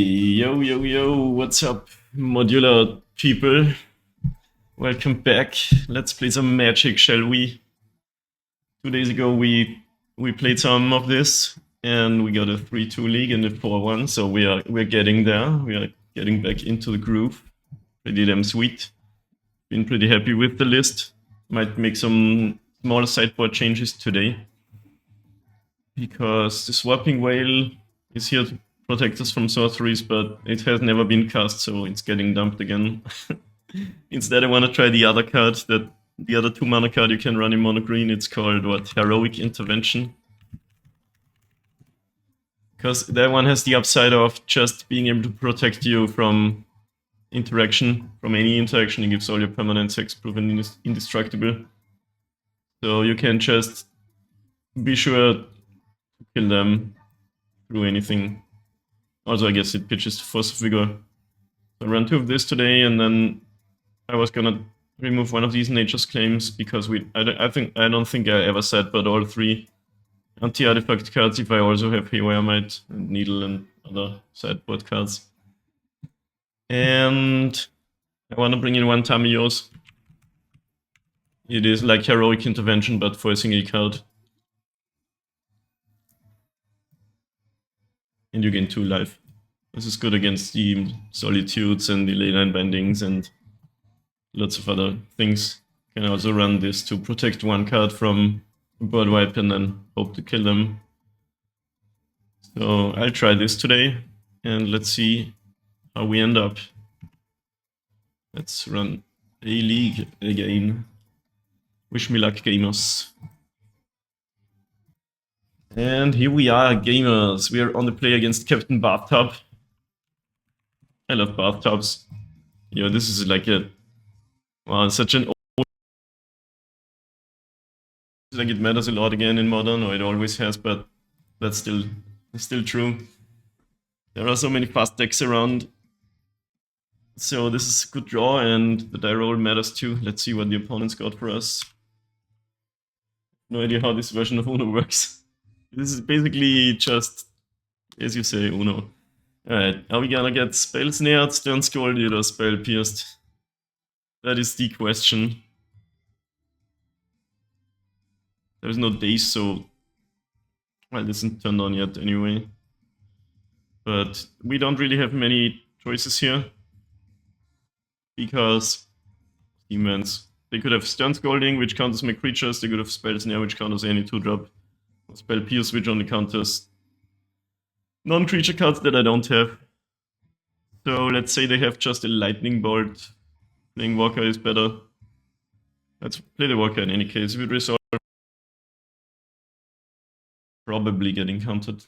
Yo, yo, yo, what's up, modular people? Welcome back. Let's play some Magic, shall we? 2 days ago we played some of this and we got a 3-2 league and a 4-1, so we're getting there. We are getting back into the groove. Pretty damn sweet. Been pretty happy with the list. Might make some small sideboard changes today. Because the Swapping Whale is here to protect us from sorceries, but it has never been cast, so it's getting dumped again. Instead, I want to try the other card, the other 2-mana card you can run in mono green. It's called, Heroic Intervention. Because that one has the upside of just being able to protect you from interaction, from any interaction. It gives all your permanents hexproof and indestructible. So you can just be sure to kill them through anything. Also, I guess it pitches to Force of Vigor. So I ran 2 of this today, and then I was gonna remove one of these Nature's Claims because I don't think I ever said, but all 3 anti-artifact cards if I also have Haywire Might and Needle and other sideboard cards. And I want to bring in 1 Tamiyo's. It is like Heroic Intervention, but for a single card. And you gain 2 life. This is good against the Solitudes and the Leyline Bindings and lots of other things. You can also run this to protect 1 card from board wipe and then hope to kill them. So I'll try this today and let's see how we end up. Let's run a league again. Wish me luck, gamers. And here we are, gamers. We are on the play against Captain Bathtub. I love bathtubs. Yo, this is like a... Wow, such an old... Like it matters a lot again in Modern, or it always has, but that's still true. There are so many fast decks around. So this is a good draw, and the die roll matters too. Let's see what the opponents got for us. No idea how this version of Uno works. This is basically just, as you say, Uno. Alright, are we gonna get Spell Snared, Stern Scalded, or Spell Pierced? That is the question. There's no days, so... Well, this isn't turned on yet anyway. But we don't really have many choices here. Because... Demons. They could have Stern Scalding, which counters my creatures. They could have Spell Snare, which counters any 2-drop. Spell Pierce, which only counters non-creature cards that I don't have. So let's say they have just a Lightning Bolt. Playing Walker is better. Let's play the Walker in any case. If it resolve, probably getting countered.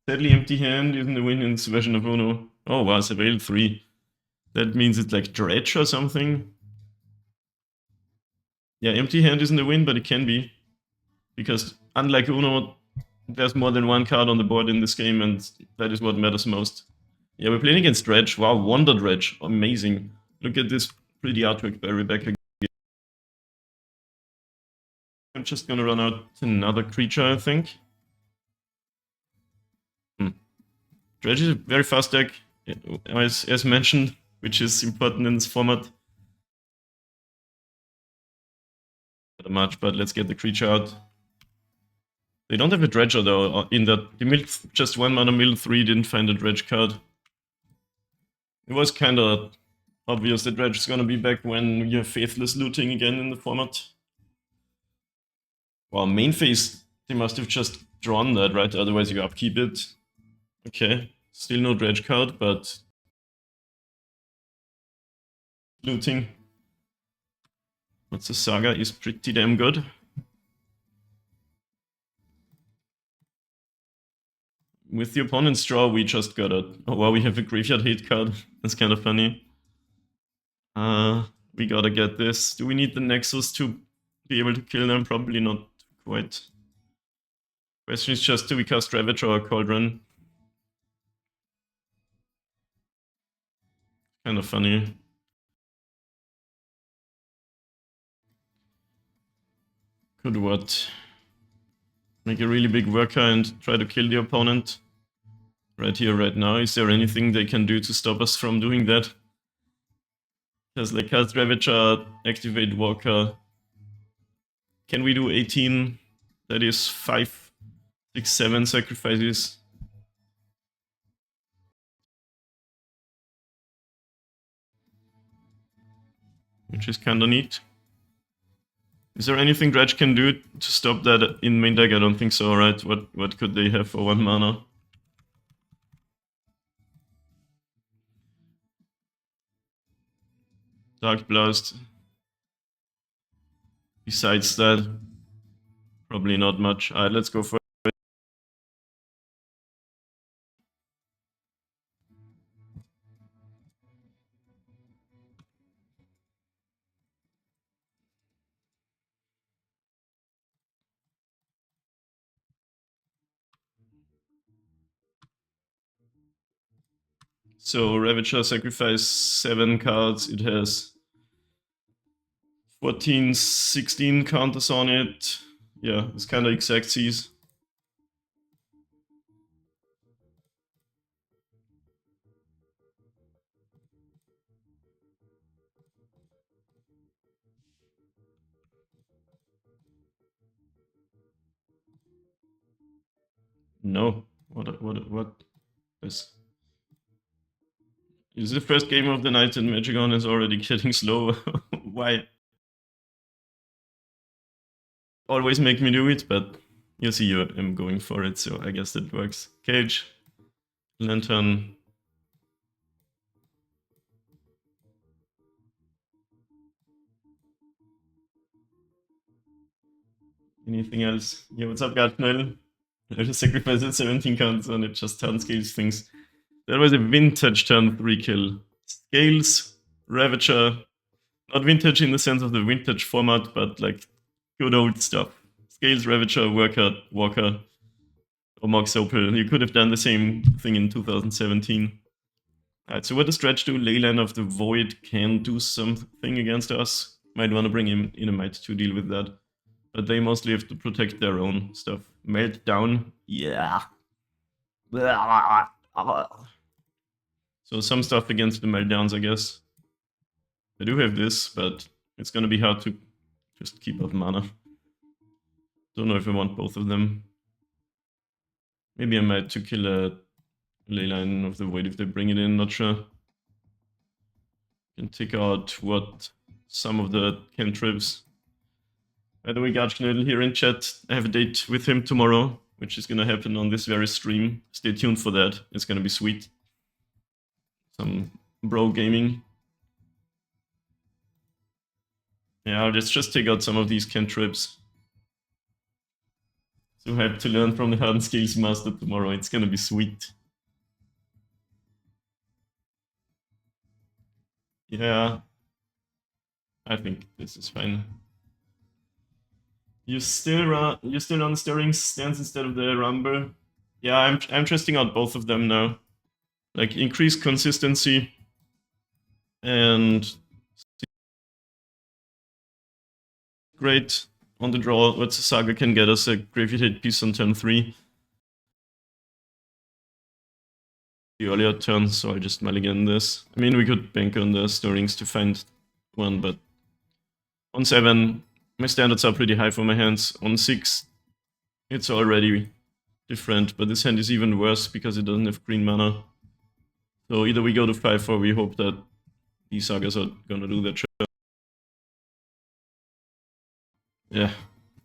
Sadly, Empty Hand isn't a win in this version of Uno. Oh wow, Surveil 3. That means it's like Dredge or something. Yeah, Empty Hand isn't a win, but it can be. Because unlike Uno, there's more than 1 card on the board in this game, and that is what matters most. Yeah, we're playing against Dredge. Wow, Wonder Dredge. Amazing. Look at this pretty artwork by Rebecca. I'm just gonna run out another creature, I think. Dredge is a very fast deck, as mentioned, which is important in this format. Not much, but let's get the creature out. They don't have a Dredger though, in that they milled just 1 mana, mill 3, didn't find a Dredge card. It was kinda obvious that Dredge is gonna be back when you have Faithless looting again in the format. Well, main phase, they must have just drawn that, right? Otherwise you upkeep it. Okay, still no Dredge card, but... looting. What's the Saga is pretty damn good. With the opponent's draw, we just got a... Oh wow, we have a Graveyard Hate card. That's kind of funny. We gotta get this. Do we need the Nexus to be able to kill them? Probably not quite. Question is just, do we cast Ravage or Cauldron? Kind of funny. Could what? Make a really big worker and try to kill the opponent. right here, right now. Is there anything they can do to stop us from doing that? Because like cast Ravager, activate Walker. Can we do 18? That is 5, 6, 7 sacrifices. Which is kinda neat. Is there anything Dredge can do to stop that in main deck? I don't think so, right? What could they have for 1 mana? Dark Blast. Besides that, probably not much. Alright, let's go for it. So Ravager sacrifice 7 cards. It has 14, 16 counters on it. Yeah, it's kind of exact seas. No. What is the first game of the night and MTGO is already getting slow? Why? Always make me do it, but you see, I'm going for it, so I guess that works. Cage, Lantern. Anything else? Yeah, what's up, Gartnell? I just sacrificed 17 counts on it, just turn scales things. That was a vintage turn 3 kill. Scales, Ravager. Not vintage in the sense of the vintage format, but like good old stuff. Scales, Ravager, Walker, or Mox Opal. You could have done the same thing in 2017. Alright, so what does Dredge do? Leyline of the Void can do something against us. Might want to bring him in a might to deal with that. But they mostly have to protect their own stuff. Meltdown, yeah. So some stuff against the meltdowns, I guess. I do have this, but it's gonna be hard to just keep up mana. Don't know if I want both of them. Maybe I might to kill a Leyline of the Void if they bring it in, not sure. Can take out what some of the cantrips. By the way, Garchknödel here in chat, I have a date with him tomorrow, which is gonna happen on this very stream. Stay tuned for that, it's gonna be sweet. Some bro gaming. Yeah, let's just take out some of these cantrips. So hyped to learn from the Hardened Scales Master tomorrow, it's gonna be sweet. Yeah, I think this is fine. You still on Stirring stance instead of the Rumble. Yeah, I'm testing out both of them now. Like increased consistency and great on the draw. What's the Saga can get us a graveyard hit piece on turn 3. The earlier turn, so I'll just mulligan this. I mean, we could bank on the Stirrings to find one, but on 7, my standards are pretty high for my hands. On 6, it's already different, but this hand is even worse because it doesn't have green mana. So either we go to 5 or we hope that these Sagas are gonna do their job. Yeah,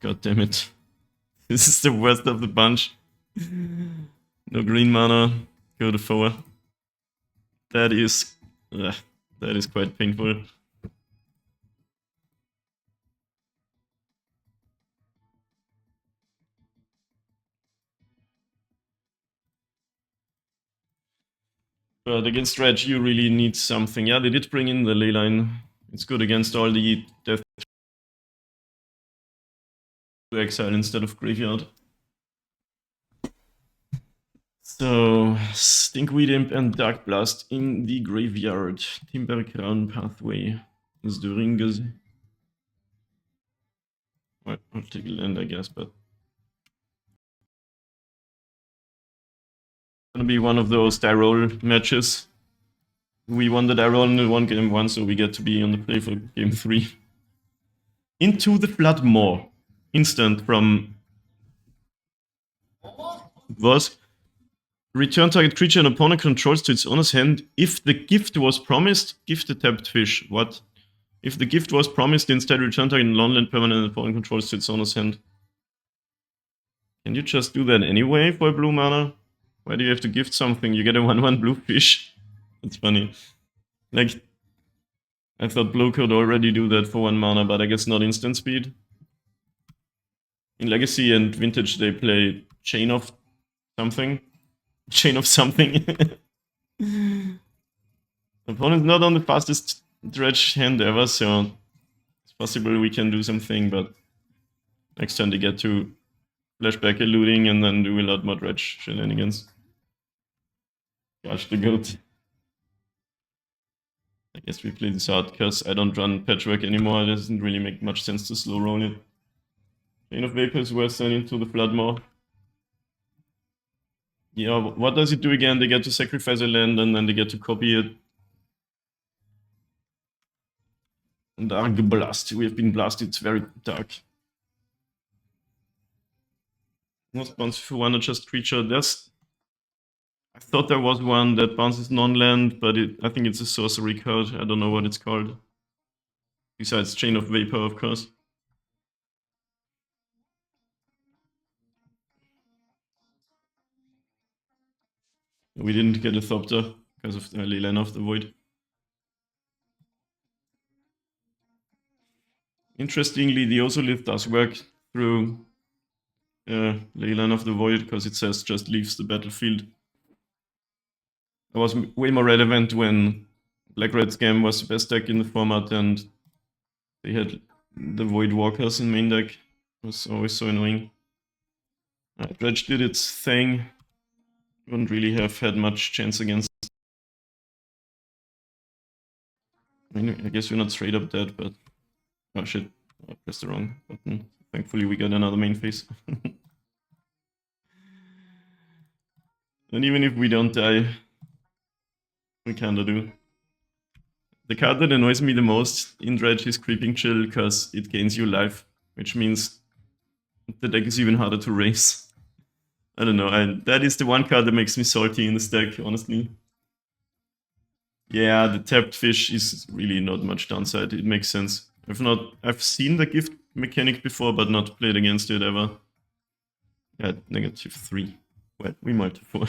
god damn it. This is the worst of the bunch. No green mana, go to 4. That is quite painful. But against Dredge, you really need something. Yeah, they did bring in the Leyline. It's good against all the death to exile instead of graveyard. So, Stinkweed Imp and Dark Blast in the graveyard. Timbercrown Pathway. Störinges. Well, I'll take a land, I guess, but gonna be one of those die roll matches. We won the die roll in one game 1, so we get to be on the play for game 3. Into the Flood Maw. Instant from... was... Return target creature an opponent controls to its owner's hand if the gift was promised. Gift a tapped fish. What? If the gift was promised, instead return target non-land permanent an opponent controls to its owner's hand. Can you just do that anyway for a blue mana? Why do you have to gift something? You get a 1/1 blue fish. That's funny. Like, I thought blue could already do that for 1 mana, but I guess not instant speed. In Legacy and Vintage, they play Chain of something. Chain of something. Opponent's not on the fastest Dredge hand ever, so it's possible we can do something, but next time they get to flashback eluding and then do a lot more Dredge shenanigans. Gosh, the goat. I guess we play this out because I don't run Patchwork anymore. It doesn't really make much sense to slow roll it. Chain of Vapors were sent into the Flood Maw. Yeah, what does it do again? They get to sacrifice a land and then they get to copy it. Dark Blast. We have been blasted. It's very dark. Most bounce for 1 adjust creature. I thought there was one that bounces non-land, but I think it's a sorcery card. I don't know what it's called. Besides Chain of Vapor, of course. We didn't get a Thopter because of the Leyline of the Void. Interestingly, the Ozolith does work through Leyline of the Void because it says just leaves the battlefield. It was way more relevant when Black-Red's game was the best deck in the format and they had the Void Walkers in main deck. It was always so annoying. Dredge did its thing. Wouldn't really have had much chance against. I mean, I guess we're not straight up dead, but... oh shit, I pressed the wrong button. Thankfully we got another main phase. And even if we don't die, we kinda do. The card that annoys me the most in Dredge is Creeping Chill, because it gains you life, which means the deck is even harder to race. I don't know, that is the one card that makes me salty in this deck, honestly. Yeah, the tapped fish is really not much downside, it makes sense. I've seen the gift mechanic before, but not played against it ever. Yeah, -3. Well, we might have 4.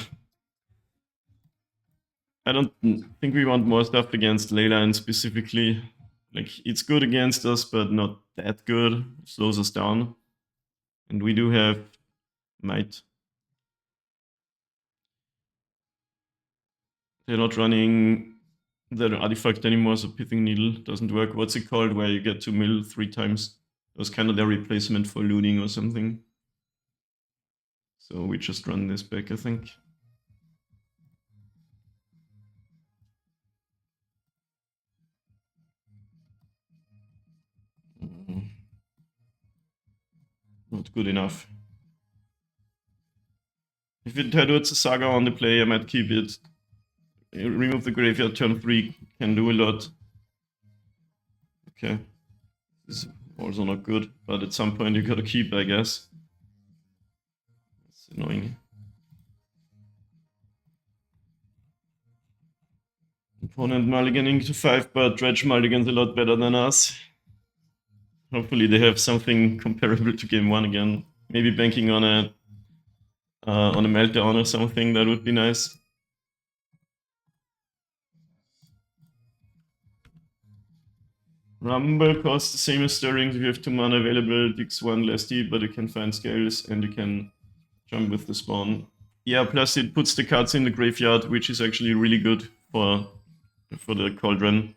I don't think we want more stuff against Leyline specifically. Like, it's good against us, but not that good. It slows us down. And we do have Might. They're not running the artifact anymore, so Pithing Needle doesn't work. What's it called, where you get to mill 3 times? It was kind of their replacement for looting or something. So we just run this back, I think. Not good enough. If it had a Saga on the play, I might keep it. Remove the graveyard, turn 3 can do a lot. Okay. This is also not good, but at some point you gotta keep, I guess. It's annoying. Opponent mulliganing to 5, but Dredge mulligans a lot better than us. Hopefully they have something comparable to game 1 again. Maybe banking on a meltdown or something, that would be nice. Rumble costs the same as Stirring. If you have 2 mana available, digs 1 less deep, but you can find scales and you can jump with the spawn. Yeah, plus it puts the cards in the graveyard, which is actually really good for the Cauldron.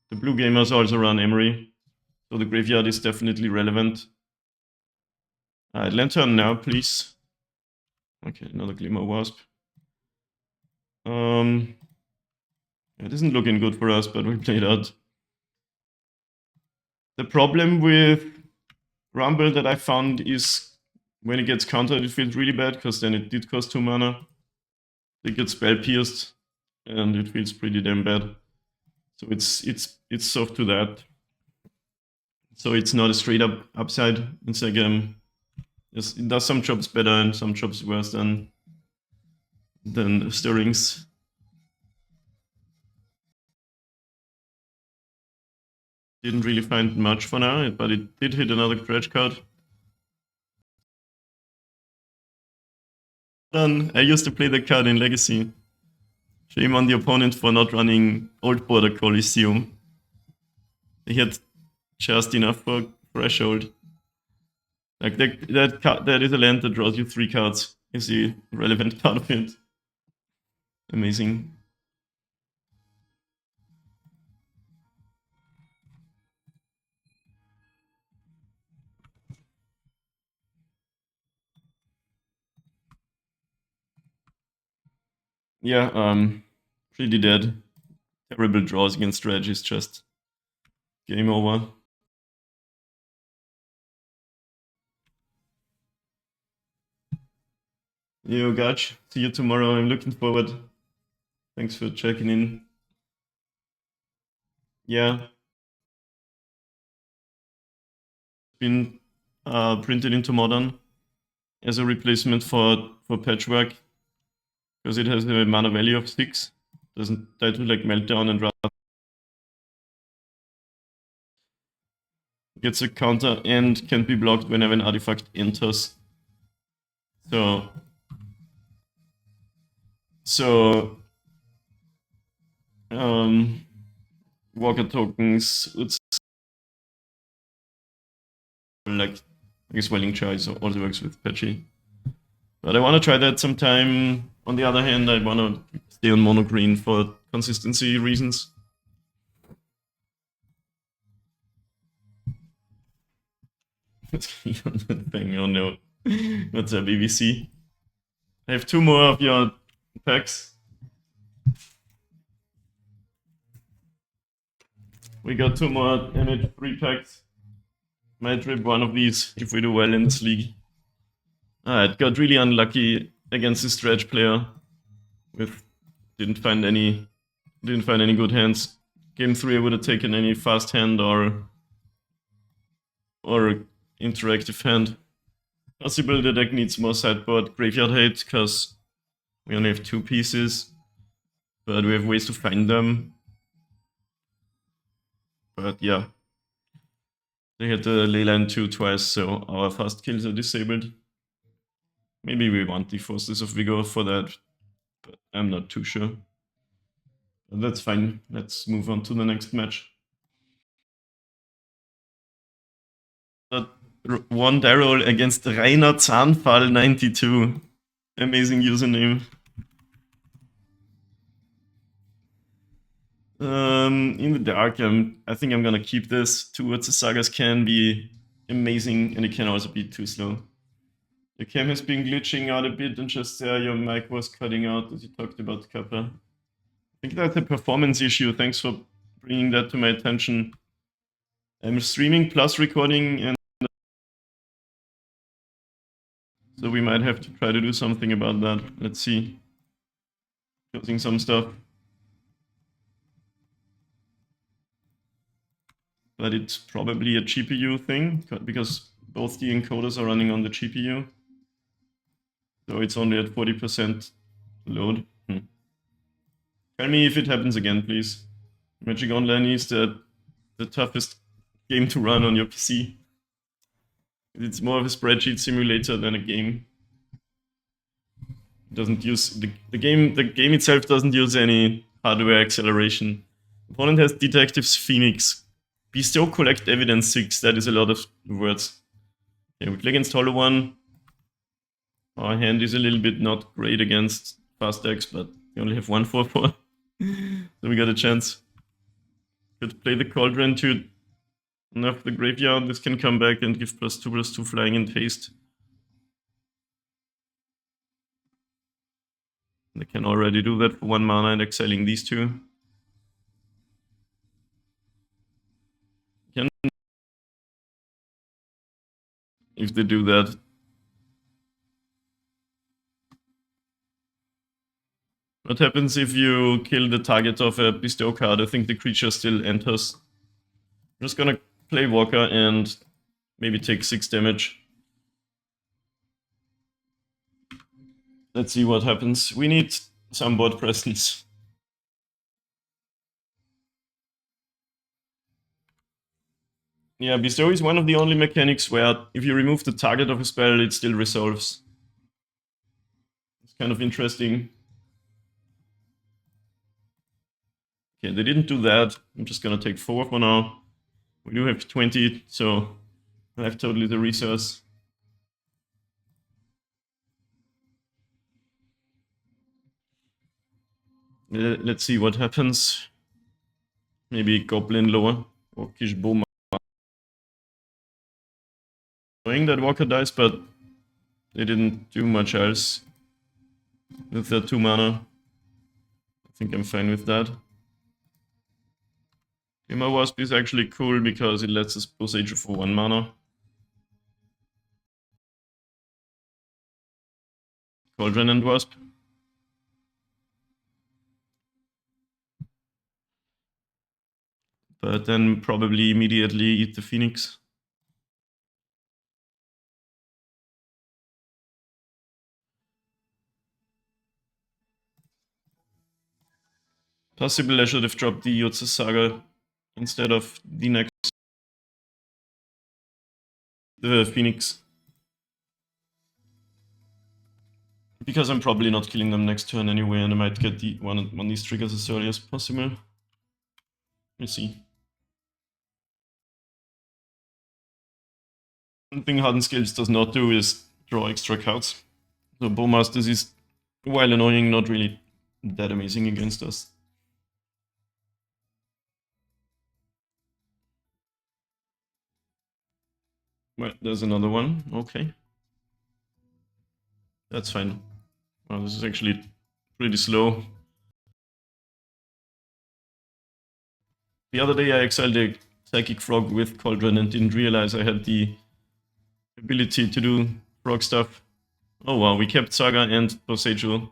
The blue gamers also run Emery, so the graveyard is definitely relevant. Lantern now, please. Okay, another Glimmer Wasp. It isn't looking good for us, but we played out. The problem with Rumble that I found is when it gets countered, it feels really bad, because then it did cost 2 mana. they get spell pierced, and it feels pretty damn bad. So it's soft to that. So it's not a straight up upside. It's like it does some jobs better and some jobs worse than stirrings. Didn't really find much for now, but it did hit another Dredge card. I used to play the card in Legacy. Shame on the opponent for not running Old Border Coliseum. They had just enough for Threshold. Like that is a land that draws you 3 cards. Is the relevant part of it. Amazing. Yeah, pretty dead. Terrible draws against Dredge is just game over. Yo, Gach, see you tomorrow. I'm looking forward. Thanks for checking in. Yeah. Been printed into Modern as a replacement for Patchwork, because it has a mana value of 6. Doesn't die to like Meltdown and Wrath. Gets a counter and can be blocked whenever an artifact enters. So Walker tokens, it's like, I guess Welling Choice also works with Patchy. But I want to try that sometime. On the other hand, I want to stay on mono green for consistency reasons. Thing, oh no. What's up, BBC? I have 2 more of your packs. We got 2 more MH3 packs. Might rip one of these if we do well in this league. It got really unlucky against this Dredge player. Didn't find any good hands. Game 3 I would have taken any fast hand or interactive hand. Possible the deck needs more sideboard graveyard hate, because we only have 2 pieces, but we have ways to find them. But yeah, they had the Leyline 2 twice, so our fast kills are disabled. Maybe we want the Forces of Vigor for that, but I'm not too sure. But that's fine. Let's move on to the next match. One die roll against Rainer Zahnfall 92. Amazing username. In the dark, I think I'm gonna keep this. Towards the Sagas can be amazing, and it can also be too slow. The cam has been glitching out a bit, and just there your mic was cutting out as you talked about Kappa. I think that's a performance issue. Thanks for bringing that to my attention. I'm streaming plus recording, and so we might have to try to do something about that. Let's see. Closing some stuff. But it's probably a GPU thing, because both the encoders are running on the GPU. So it's only at 40% load. Tell me if it happens again, please. Magic Online is the toughest game to run on your PC. It's more of a spreadsheet simulator than a game. It doesn't use the game itself doesn't use any hardware acceleration. Opponent has Detectives Phoenix. Bestow collect evidence 6. That is a lot of words. Okay, we play against Hollow One. Our hand is a little bit not great against fast decks, but we only have 1/4/4. So we got a chance. Could play the Cauldron to nerf the graveyard. This can come back and give +2/+2 flying and haste. They can already do that for 1 mana and exiling these 2. If they do that. What happens if you kill the target of a bestow card? I think the creature still enters. I'm just gonna play Walker and maybe take 6 damage. Let's see what happens. We need some board presence. Yeah, bestow is one of the only mechanics where if you remove the target of a spell, it still resolves. It's kind of interesting. Okay, they didn't do that. I'm just gonna take 4 for now. We do have 20, so I have totally the resource. Let's see what happens. Maybe Goblin lower. Orcish Boma. Knowing that Walker dies, but they didn't do much else with their 2 mana. I think I'm fine with that. Glimmer Wasp is actually cool because it lets us Posage for 1 mana. Cauldron and Wasp. But then probably immediately eat the Phoenix. Possible I should have dropped the Yotze Saga instead of the next Phoenix. Because I'm probably not killing them next turn anyway, and I might get the one of these triggers as early as possible. Let's see. One thing Hardened Scales does not do is draw extra cards. So Bowmasters is, while annoying, not really that amazing against us. Well, there's another one. Okay. That's fine. Well, this is actually pretty slow. The other day I exiled a Psychic Frog with Cauldron and didn't realize I had the ability to do frog stuff. Oh wow, we kept Saga and Boseiju.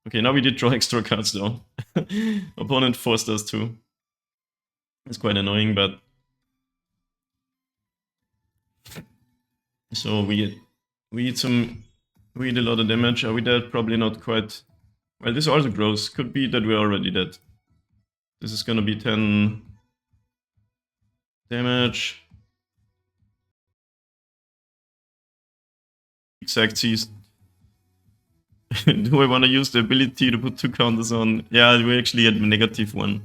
Okay, now we did draw extra cards though. Opponent forced us to. It's quite annoying, but... So we eat a lot of damage. Are we dead? Probably not quite. Well, this also grows. Could be that we're already dead. This is gonna be 10 damage. Exact seized. Do I want to use the ability to put 2 counters on? Yeah, we actually had a -1.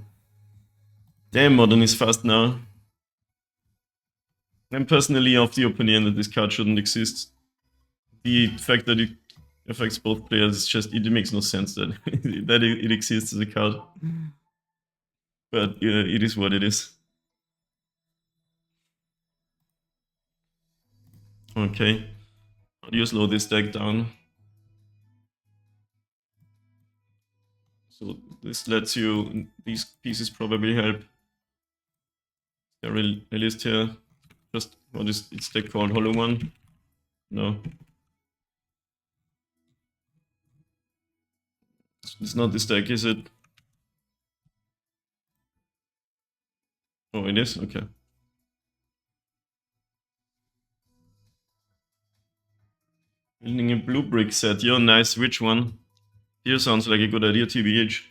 Damn, Modern is fast now. I'm personally of the opinion that this card shouldn't exist. The fact that it affects both players is just, it makes no sense that, that it exists as a card. But it is what it is. Okay. How do you slow this deck down? So this lets you, these pieces probably help. There is a list here. Just, what is its deck called? Hollow One? No. It's not this deck, is it? Oh, it is? Okay. Building a blue brick set. Yo, nice. Which one? Here sounds like a good idea, TBH.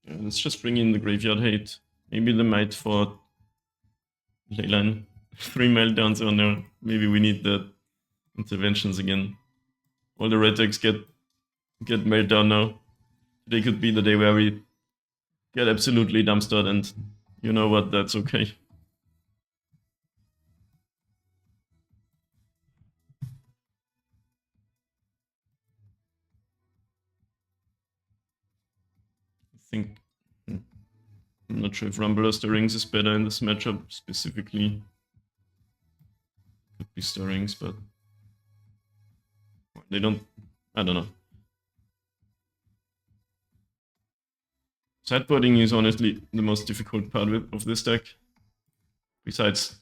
Yeah, let's just bring in the Graveyard Hate. Maybe the Might for Leyline. 3 meltdowns on there. Maybe we need the interventions again. All the red decks get meltdown now. Today could be the day where we get absolutely dumpstered, and you know what, that's okay. I think... I'm not sure if Rumble or Stirrings is better in this matchup specifically. Could be Stirrings, but... they don't... I don't know. Sideboarding is honestly the most difficult part of this deck. Besides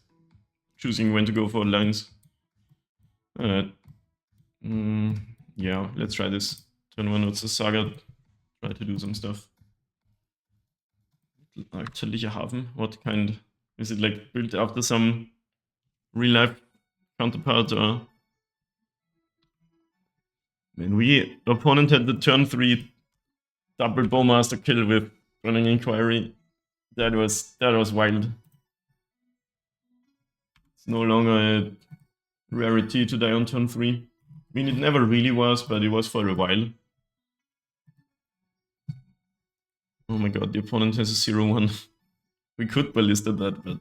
choosing when to go for lines. Alright. Yeah, let's try this. Turn 1 nutze Saga. Try to do some stuff. Alterlicher Hafen? What kind? Is it like built after some real life counterpart or? Man, opponent had the turn 3 double Bowmaster kill with Burning Inquiry. That was wild. It's no longer a rarity to die on turn 3. I mean, it never really was, but it was for a while. Oh my god, the opponent has a 0-1. We could ballista that, but...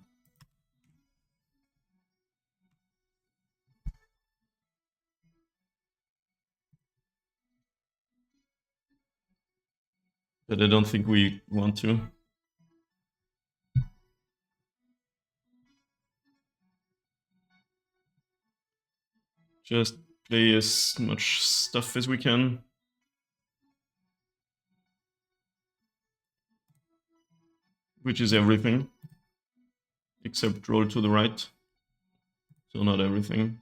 But I don't think we want to. Just play as much stuff as we can. Which is everything. Except roll to the right. So not everything.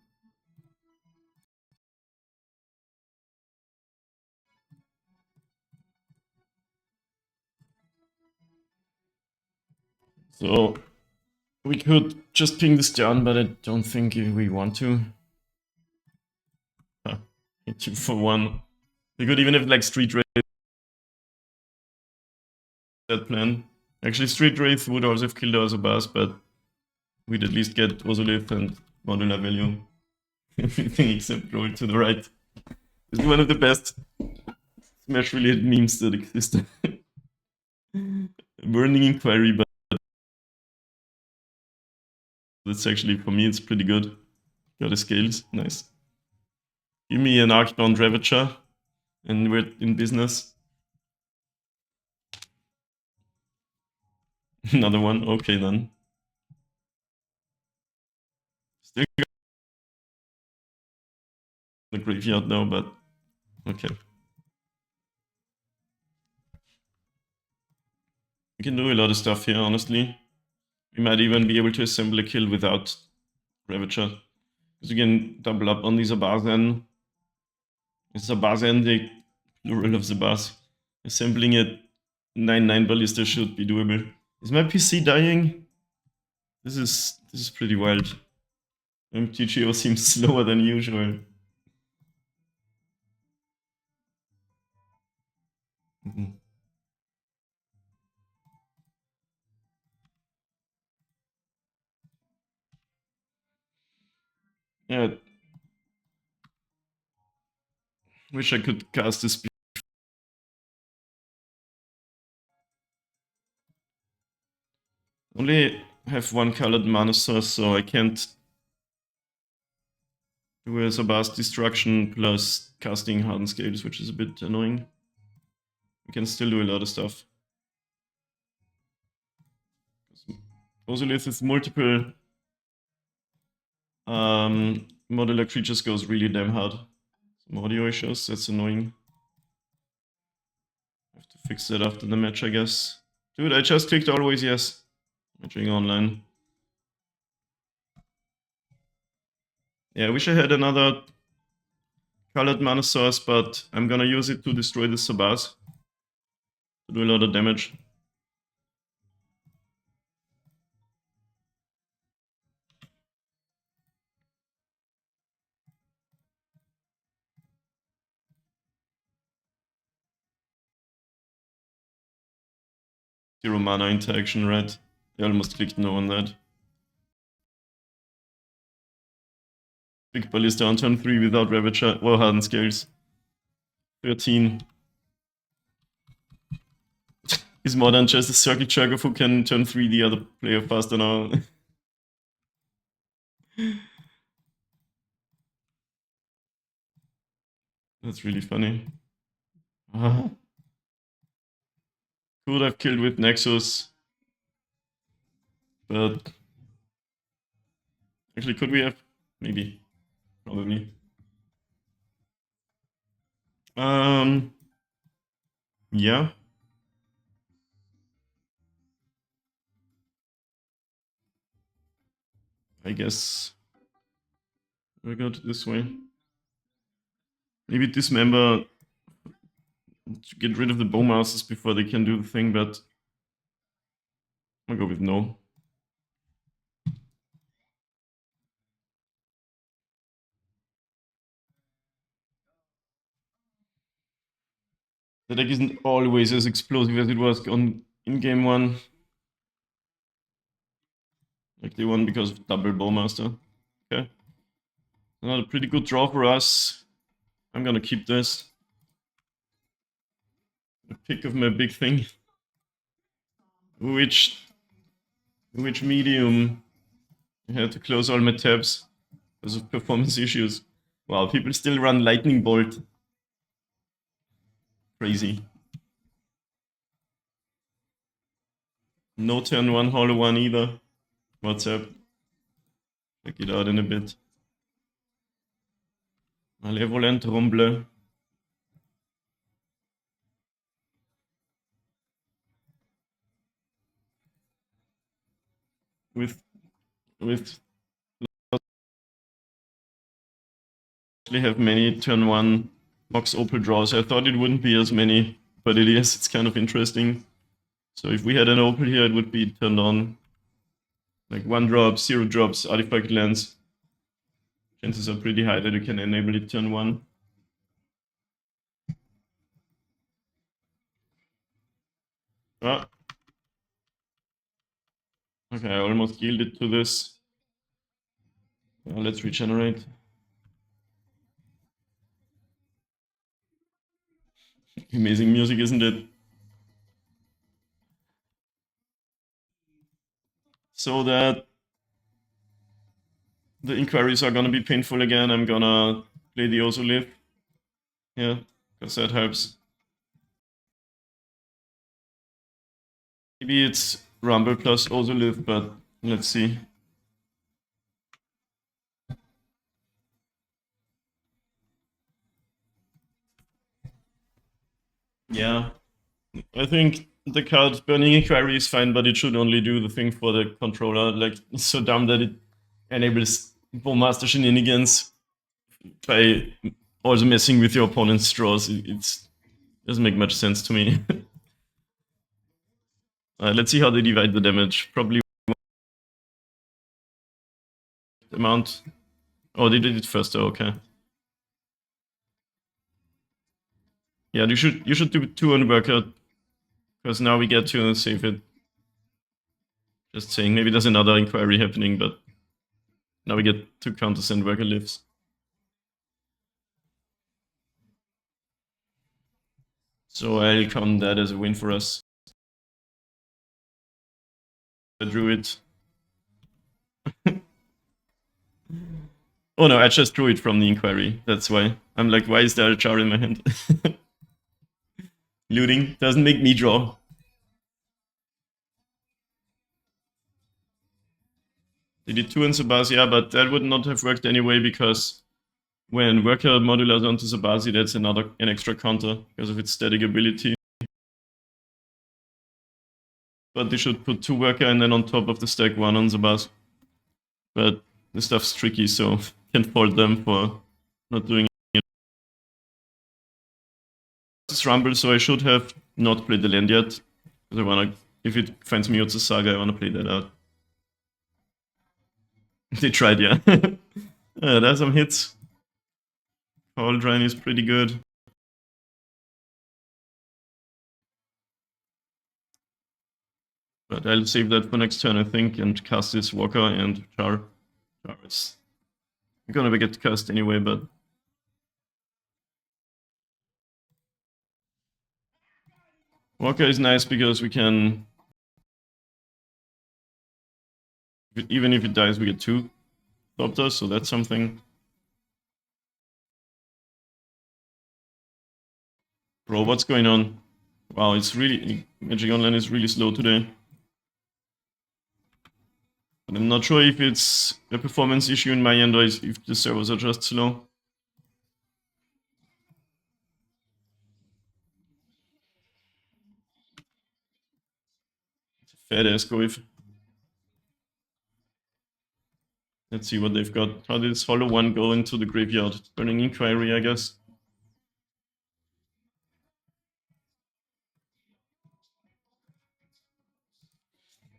So we could just ping this down, but I don't think we want to. Hit 2 for 1. We could even have like Street Wraith that plan. Actually, Street Wraith would also have killed our Zabas, but we'd at least get Ozolith and modular value. Everything except roll to the right. This is one of the best Smash related memes that exist. Burning Inquiry, but that's actually, for me, it's pretty good. Got the scales, nice. Give me an Arcbound Ravager, and we're in business. Another one, okay then. Still got the graveyard now, but okay. We can do a lot of stuff here, honestly. We might even be able to assemble a kill without Ravager. Because we can double up on these Zabazen. Zabazen, the plural of Zabaz. Assembling a 9-9 ballista should be doable. Is my PC dying? This is pretty wild. MTGO seems slower than usual. Yeah. Wish I could cast this. Only have one colored mana source, so I can't do a Zabaz Destruction plus casting Hardened Scales, which is a bit annoying. We can still do a lot of stuff. Ozolith with multiple modular creatures goes really damn hard. Some audio issues, that's annoying. I have to fix that after the match, I guess. Dude, I just clicked always yes. Matching online. Yeah, I wish I had another colored mana source, but I'm gonna use it to destroy the Sabaz. To do a lot of damage. Zero mana interaction, right? I almost clicked no on that. Big Ballista on turn 3 without Ravager or Hardened Scales. 13. Is more than just a circle jerker who can turn 3 the other player faster now. That's really funny. Could have killed with Nexus. But actually, could we have? Maybe. Probably. Yeah. I guess. I go to this way. Maybe dismember to get rid of the bowmasters before they can do the thing, but I'll go with no. The deck isn't always as explosive as it was on in game 1. Like they won because of double bowmaster. Okay. Another pretty good draw for us. I'm gonna keep this. A pick of my big thing. Which medium? I had to close all my tabs because of performance issues. Wow, people still run Lightning Bolt. Crazy. No turn 1 hollow 1 either. What's up? Check it out in a bit. Malevolent Rumble. With actually have many turn 1 Mox Opal draws. I thought it wouldn't be as many, but it is. It's kind of interesting. So if we had an Opal here, it would be turned on. Like 1 drop, 0 drops, artifact lands. Chances are pretty high that you can enable it turn 1. Ah. Okay, I almost yielded to this. Let's regenerate. Amazing music, isn't it? So that the inquiries are gonna be painful again, I'm gonna play the Ozolith. Yeah, because that helps. Maybe it's Rumble plus Ozolith, but let's see. Yeah, I think the card Burning Inquiry is fine, but it should only do the thing for the controller. Like, it's so dumb that it enables Bowmaster shenanigans by also messing with your opponent's draws. It doesn't make much sense to me. Let's see how they divide the damage. Probably amount. Oh, they did it first. Oh, okay. Yeah, you should do 2 on workout because now we get to save it. Just saying, maybe there's another inquiry happening, but now we get to countersend worker lives. So I'll count that as a win for us. I drew it. Oh no, I just drew it from the inquiry. That's why. I'm like, why is there a jar in my hand? Looting doesn't make me draw. They did 2 in Sabasia, but that would not have worked anyway because when worker modulars onto Sabasi, that's an extra counter because of its static ability. But they should put 2 worker and then on top of the stack 1 on Sabas. But this stuff's tricky, so can't fault them for not doing it. This Rumble, so I should have not played the land yet. Because I wanna, if it finds me Otsu Saga, I wanna play that out. They tried, yeah. There's some hits. Cauldron is pretty good. But I'll save that for next turn, I think, and cast this Walker and Char. Char is gonna get cast anyway, but Walker is nice because we can, even if it dies, we get 2 Thopters, so that's something. Bro, what's going on? Wow, it's really, Magic Online is really slow today. But I'm not sure if it's a performance issue in my end or if the servers are just slow. It's a fat ass go if. Let's see what they've got. How did this Hollow One go into the graveyard? Burning Inquiry, I guess.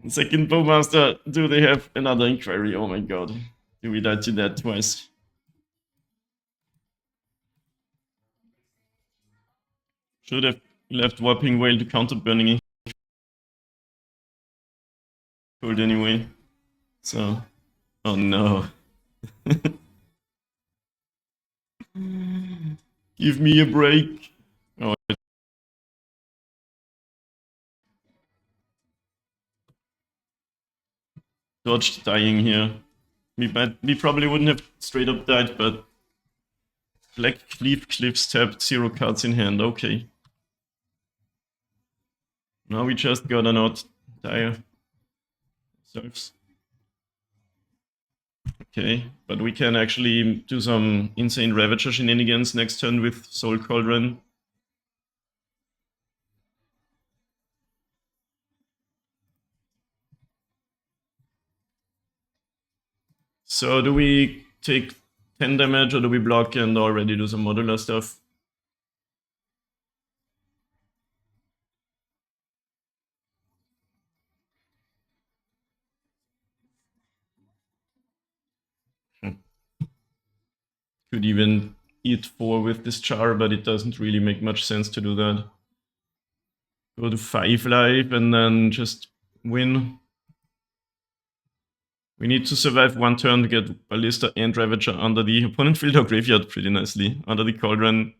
Second Bowmaster, do they have another Inquiry? Oh my god. Do we die to that twice? Should have left Warping Whale to counter Burning Cold anyway. So, oh no. Give me a break. Oh, dodged dying here. We probably wouldn't have straight up died, but Black Cleave Cliffs tapped, 0 cards in hand. Okay. Now we just gotta not die ourselves. Okay, but we can actually do some insane Ravager shenanigans next turn with Soul Cauldron. So do we take 10 damage or do we block and already do some modular stuff? Could even eat 4 with this char, but it doesn't really make much sense to do that. Go to 5 life and then just win. We need to survive one turn to get Ballista and Ravager under the opponent field or graveyard pretty nicely, under the Cauldron.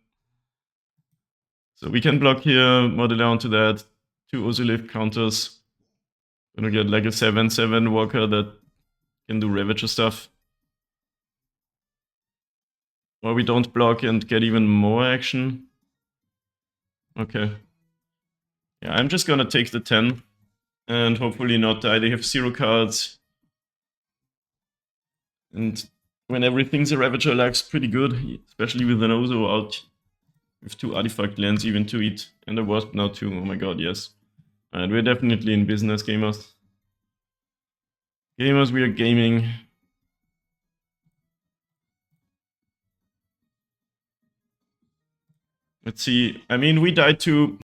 So we can block here, modular onto that, 2 Ozilith counters. Gonna get like a 7/7 walker that can do Ravager stuff. Or we don't block and get even more action. Okay. Yeah, I'm just gonna take the 10 and hopefully not die. They have 0 cards. And when everything's a Ravager, life's pretty good, especially with an Ozo out. With 2 artifact lands, even to eat. And a Wasp now too, oh my god, yes. And we're definitely in business, gamers. Gamers, we are gaming. Let's see, I mean, we died to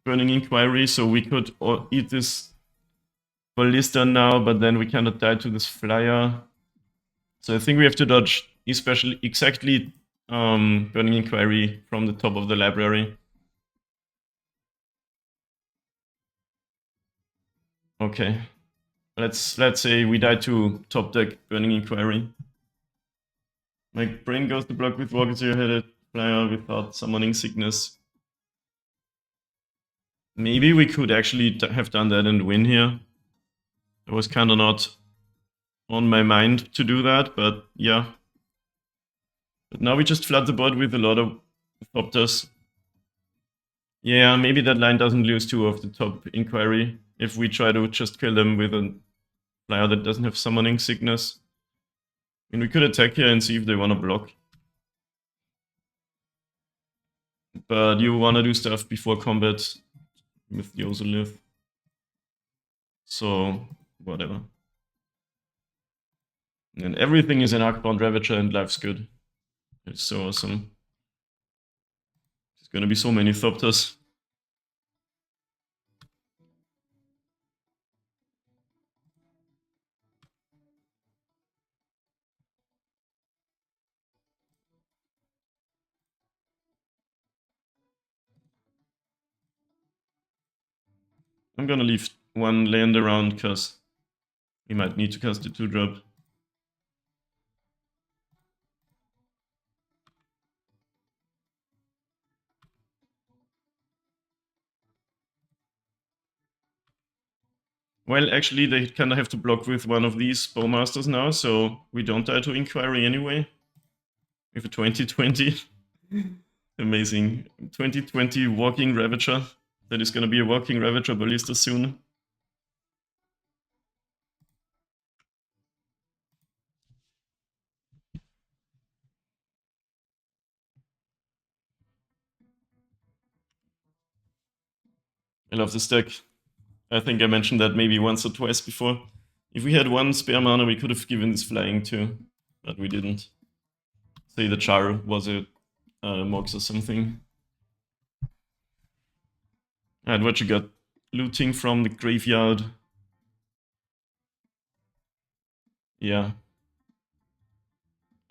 Burning Inquiry, so we could eat this Ballista now, but then we cannot die to this Flyer. So I think we have to dodge especially exactly Burning Inquiry from the top of the library. Okay. Let's say we die to top deck Burning Inquiry. My brain goes to block with Walker Zero-Headed Flyer without Summoning Sickness. Maybe we could actually have done that and win here. It was kind of not on my mind to do that, but yeah. But now we just flood the board with a lot of Thopters. Yeah, maybe that line doesn't lose 2 of the top Inquiry if we try to just kill them with a Flyer that doesn't have Summoning Sickness. I mean, we could attack here and see if they want to block. But you want to do stuff before combat with the Ozolith. So, whatever. And everything is an Arcbound Ravager and life's good. It's so awesome. There's gonna be so many Thopters. I'm gonna leave 1 land around because we might need to cast a 2-drop. Well, actually, they kind of have to block with one of these Bowmasters now, so we don't die to Inquiry anyway. With a 2020. Amazing. 2020 Walking Ravager. That is gonna be a Walking Ravager Ballista soon. I love this deck. I think I mentioned that maybe once or twice before. If we had one spare mana, we could have given this flying too, but we didn't. Say the Char was a Mox or something. And what you got? Looting from the graveyard. Yeah.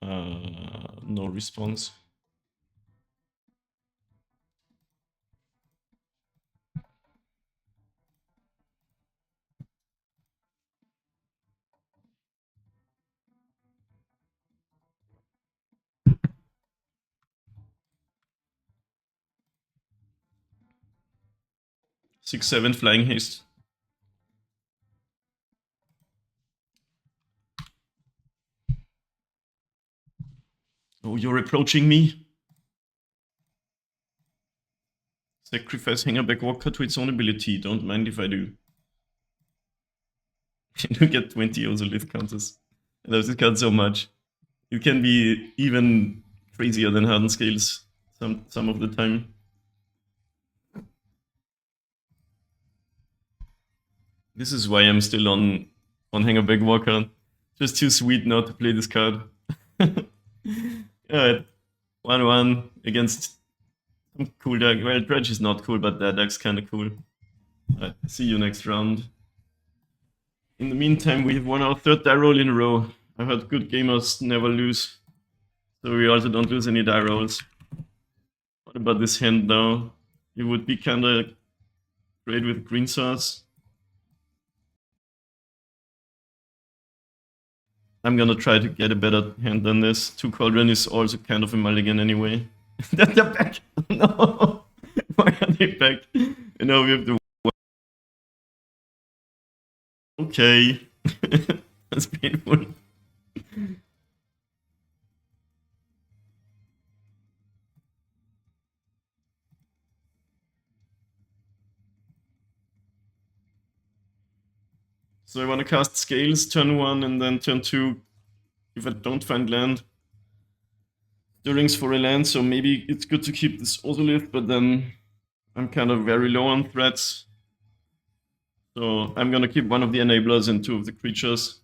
No response. Six, 7 flying haste. Oh, you're approaching me? Sacrifice Hangarback Walker to its own ability. Don't mind if I do. You get 20 Ozolith counters. I love this card so much. You can be even crazier than Hardened Scales some of the time. This is why I'm still on Hangarback Walker. Just too sweet not to play this card. Alright. 1-1 against some cool deck. Well, Dredge is not cool, but that deck's kinda cool. Alright, see you next round. In the meantime, we have won our third die roll in a row. I heard good gamers never lose. So we also don't lose any die rolls. What about this hand now? It would be kinda great with green sauce. I'm gonna try to get a better hand than this. 2 Cauldron is also kind of a mulligan anyway. They're back! No! Why are they back? And now we have to... Okay. That's painful. So I want to cast Scales turn 1 and then turn 2 if I don't find land. Stirrings for a land, so maybe it's good to keep this Ozolith, but then I'm kind of very low on threats. So I'm gonna keep one of the enablers and 2 of the creatures.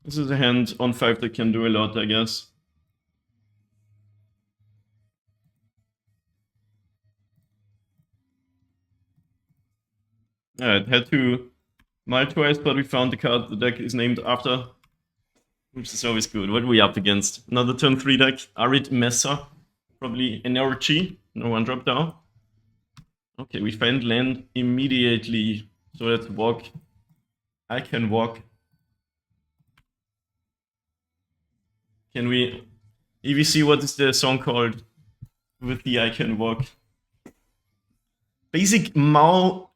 This is a hand on 5 that can do a lot, I guess. Yeah, it had to mile twice, but we found the card the deck is named after, which is always good. What are we up against? Another turn 3 deck, Arid Mesa, probably Energy, no 1-drop down. Okay, we find land immediately, so let's walk. I can walk. Can we... EVC, what is the song called with the I can walk? Basic Mao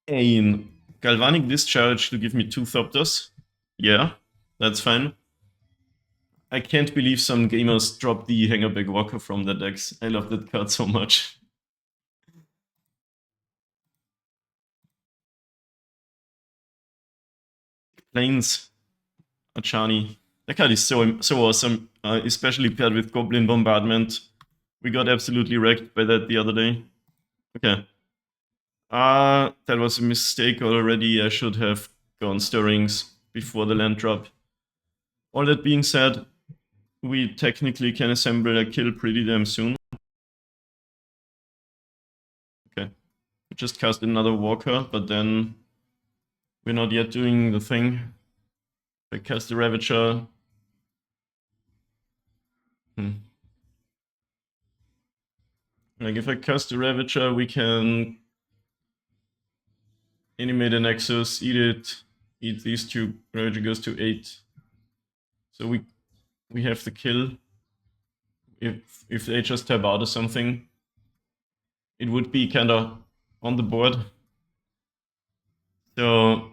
Ain. Galvanic Discharge to give me 2 Thopters. Yeah, that's fine. I can't believe some gamers dropped the Hangarback Walker from their decks. I love that card so much. Plains. Achani. That card is so awesome, especially paired with Goblin Bombardment. We got absolutely wrecked by that the other day. Okay. That was a mistake already. I should have gone Stirrings before the land drop. All that being said, we technically can assemble a kill pretty damn soon. Okay. We just cast another Walker, but then we're not yet doing the thing. If I cast the Ravager... Like, if I cast the Ravager, we can animate a Nexus, eat it, eat these 2, Ravager goes to 8. So we have the kill. If they just tab out or something, it would be kinda on the board. So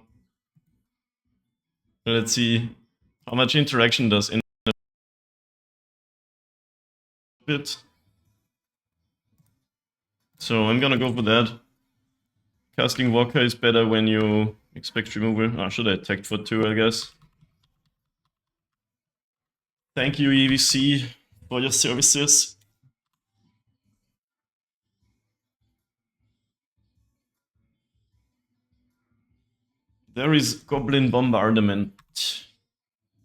let's see how much interaction does in a bit. So I'm gonna go for that. Casting Walker is better when you expect removal. Should I attack for 2, I guess? Thank you, EVC, for your services. There is Goblin Bombardment.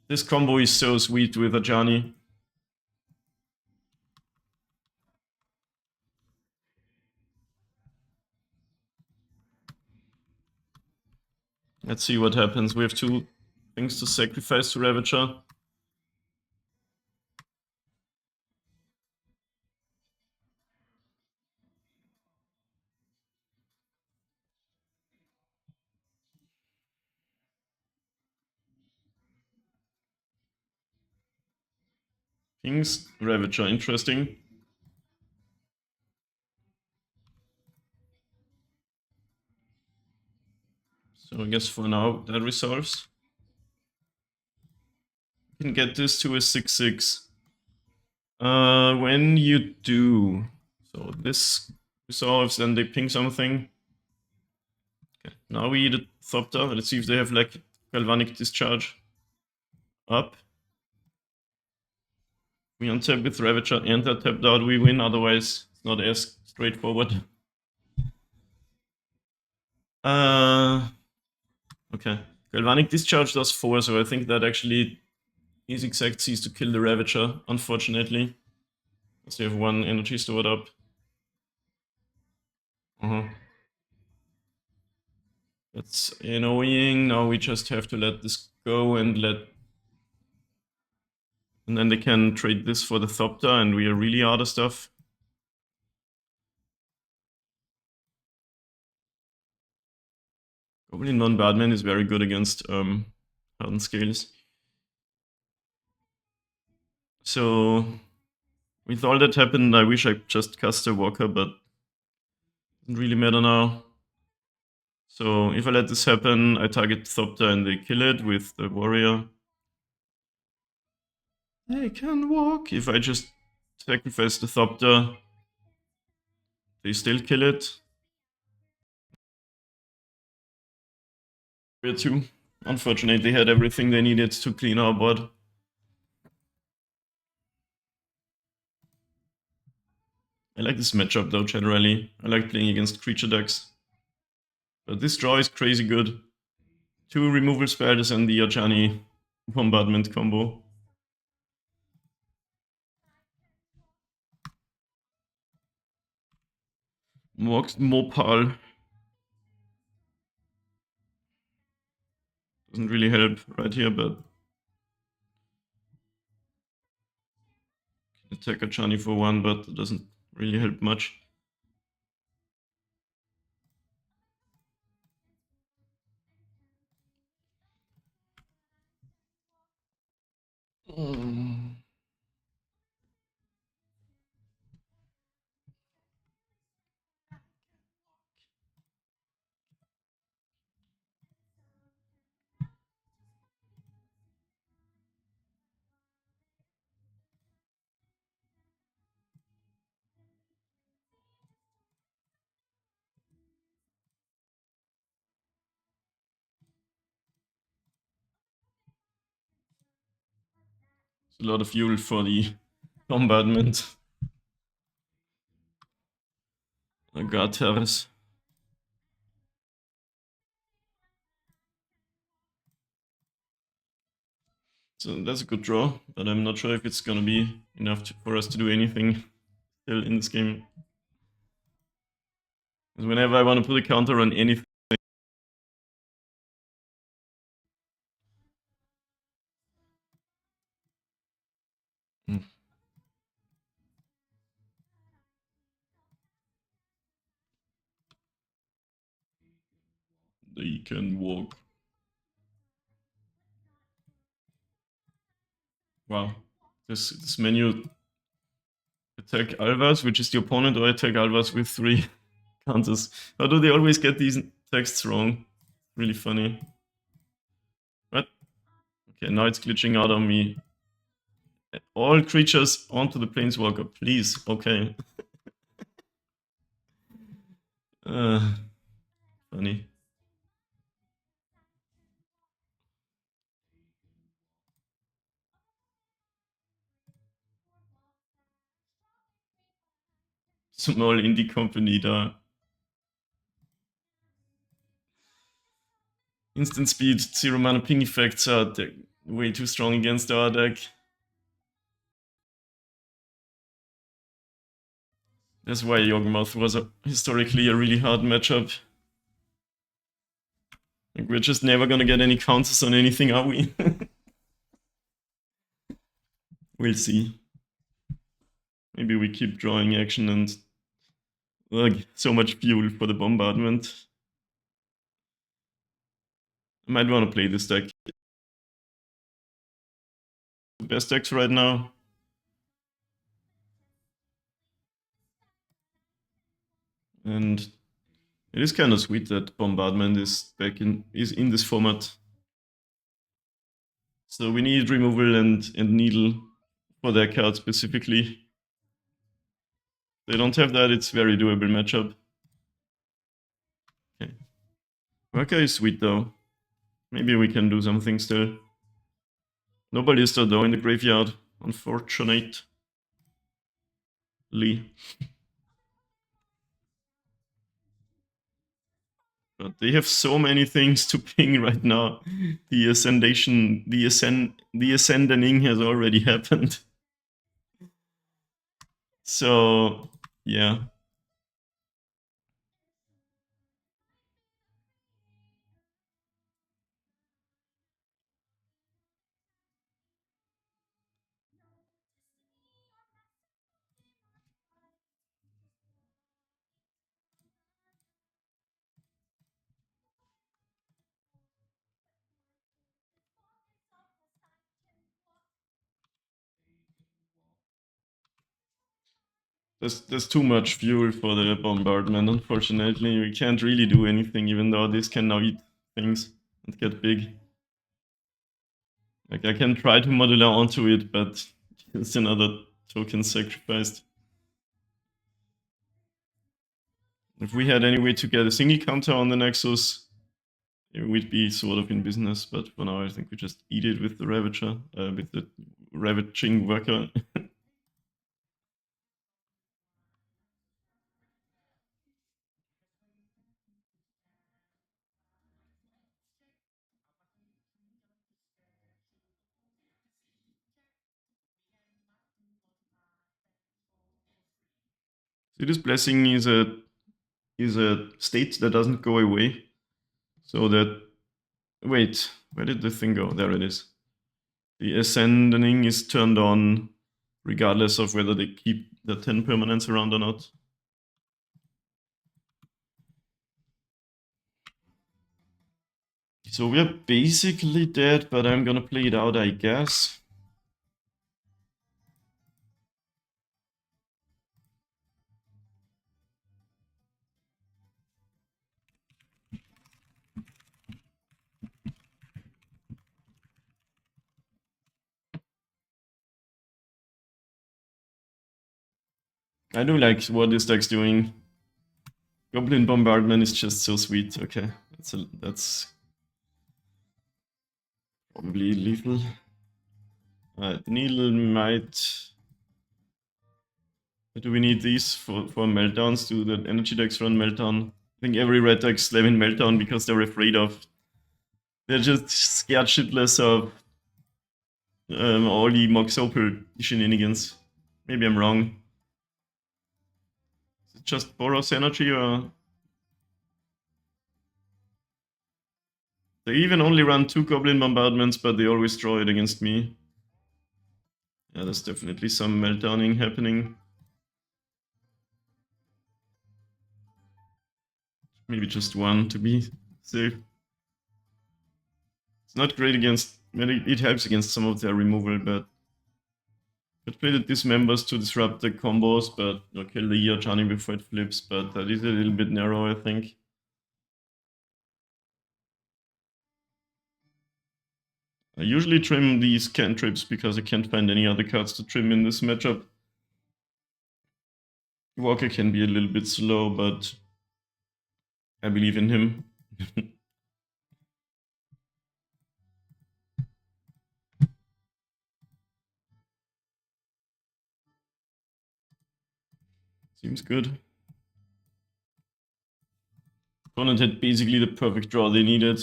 This combo is so sweet with Ajani. Let's see what happens. We have 2 things to sacrifice to Ravager. Things, Ravager, interesting. So I guess for now that resolves. We can get this to a 6/6. When you do, so this resolves, then they ping something. Okay, now we eat a Thopter. Let's see if they have like Galvanic Discharge up. We untap with Ravager and they're tapped out, we win, otherwise it's not as straightforward. Okay. Galvanic Discharge does 4, so I think that actually is exact C's to kill the Ravager, unfortunately. Because they have 1 energy stored up. That's annoying. Now we just have to let this go and and then they can trade this for the Thopter and we are really out of stuff. Goblin non-Badman is very good against Hardened Scales. So with all that happened, I wish I just cast a Walker, but it doesn't really matter now. So if I let this happen, I target Thopter and they kill it with the Warrior. They can walk. If I just sacrifice the Thopter, they still kill it. We're 2. Unfortunately, had everything they needed to clean our board. I like this matchup though, generally. I like playing against creature decks. But this draw is crazy good. 2 removal spells and the Ajani bombardment combo. Mox Opal. Doesn't really help right here, but attack Ajani for 1, but it doesn't really help much. It's a lot of fuel for the bombardment. Agatars. So that's a good draw, but I'm not sure if it's gonna be enough for us to do anything still in this game. Because whenever I want to put a counter on anything, they can walk. Wow. This menu attack Alvas, which is the opponent, or attack Alvas with 3 counters. How do they always get these texts wrong? Really funny. What? Okay, now it's glitching out on me. All creatures onto the Planeswalker, please. Okay. Funny. Small indie company da. Instant speed, 0 mana ping effects are way too strong against our deck. That's why Yawgmoth was historically a really hard matchup. Like, we're just never gonna get any counters on anything, are we? We'll see. Maybe we keep drawing action and so much fuel for the bombardment. I might want to play this deck. The best decks right now. And it is kind of sweet that bombardment is in this format. So we need removal and needle for their card specifically. They don't have that, it's very doable matchup. Okay. Worker is sweet though. Maybe we can do something still. Nobody is though in the graveyard, unfortunately. But they have so many things to ping right now. The ascension, the ascending has already happened. So yeah. There's too much fuel for the bombardment, unfortunately. We can't really do anything, even though this can now eat things and get big. Like, I can try to modular onto it, but it's another token sacrificed. If we had any way to get a single counter on the Nexus, we'd be sort of in business, but for now I think we just eat it with the Ravager, with the Ravaging Worker. See, this blessing is a state that doesn't go away. So that, wait, where did the thing go? There it is. The ascending is turned on regardless of whether they keep the 10 permanents around or not. So we're basically dead, but I'm gonna play it out, I guess. I do like what this deck's doing. Goblin Bombardment is just so sweet. Okay, that's probably lethal. Needle might... Do we need these for meltdowns? Do the energy decks run meltdown? I think every red deck's slamming meltdown because they're afraid of... They're just scared shitless of all the Mox Opal shenanigans. Maybe I'm wrong. Is it just Boros energy or... They even only run 2 Goblin Bombardments, but they always draw it against me. Yeah, there's definitely some meltdowning happening. Maybe just one to be safe. It's not great against... It helps against some of their removal, but... Could play the Dismembers to disrupt the combos, but kill the Johnny before it flips, but that is a little bit narrow, I think. I usually trim these cantrips because I can't find any other cards to trim in this matchup. Walker can be a little bit slow, but I believe in him. Seems good. Opponent had basically the perfect draw they needed.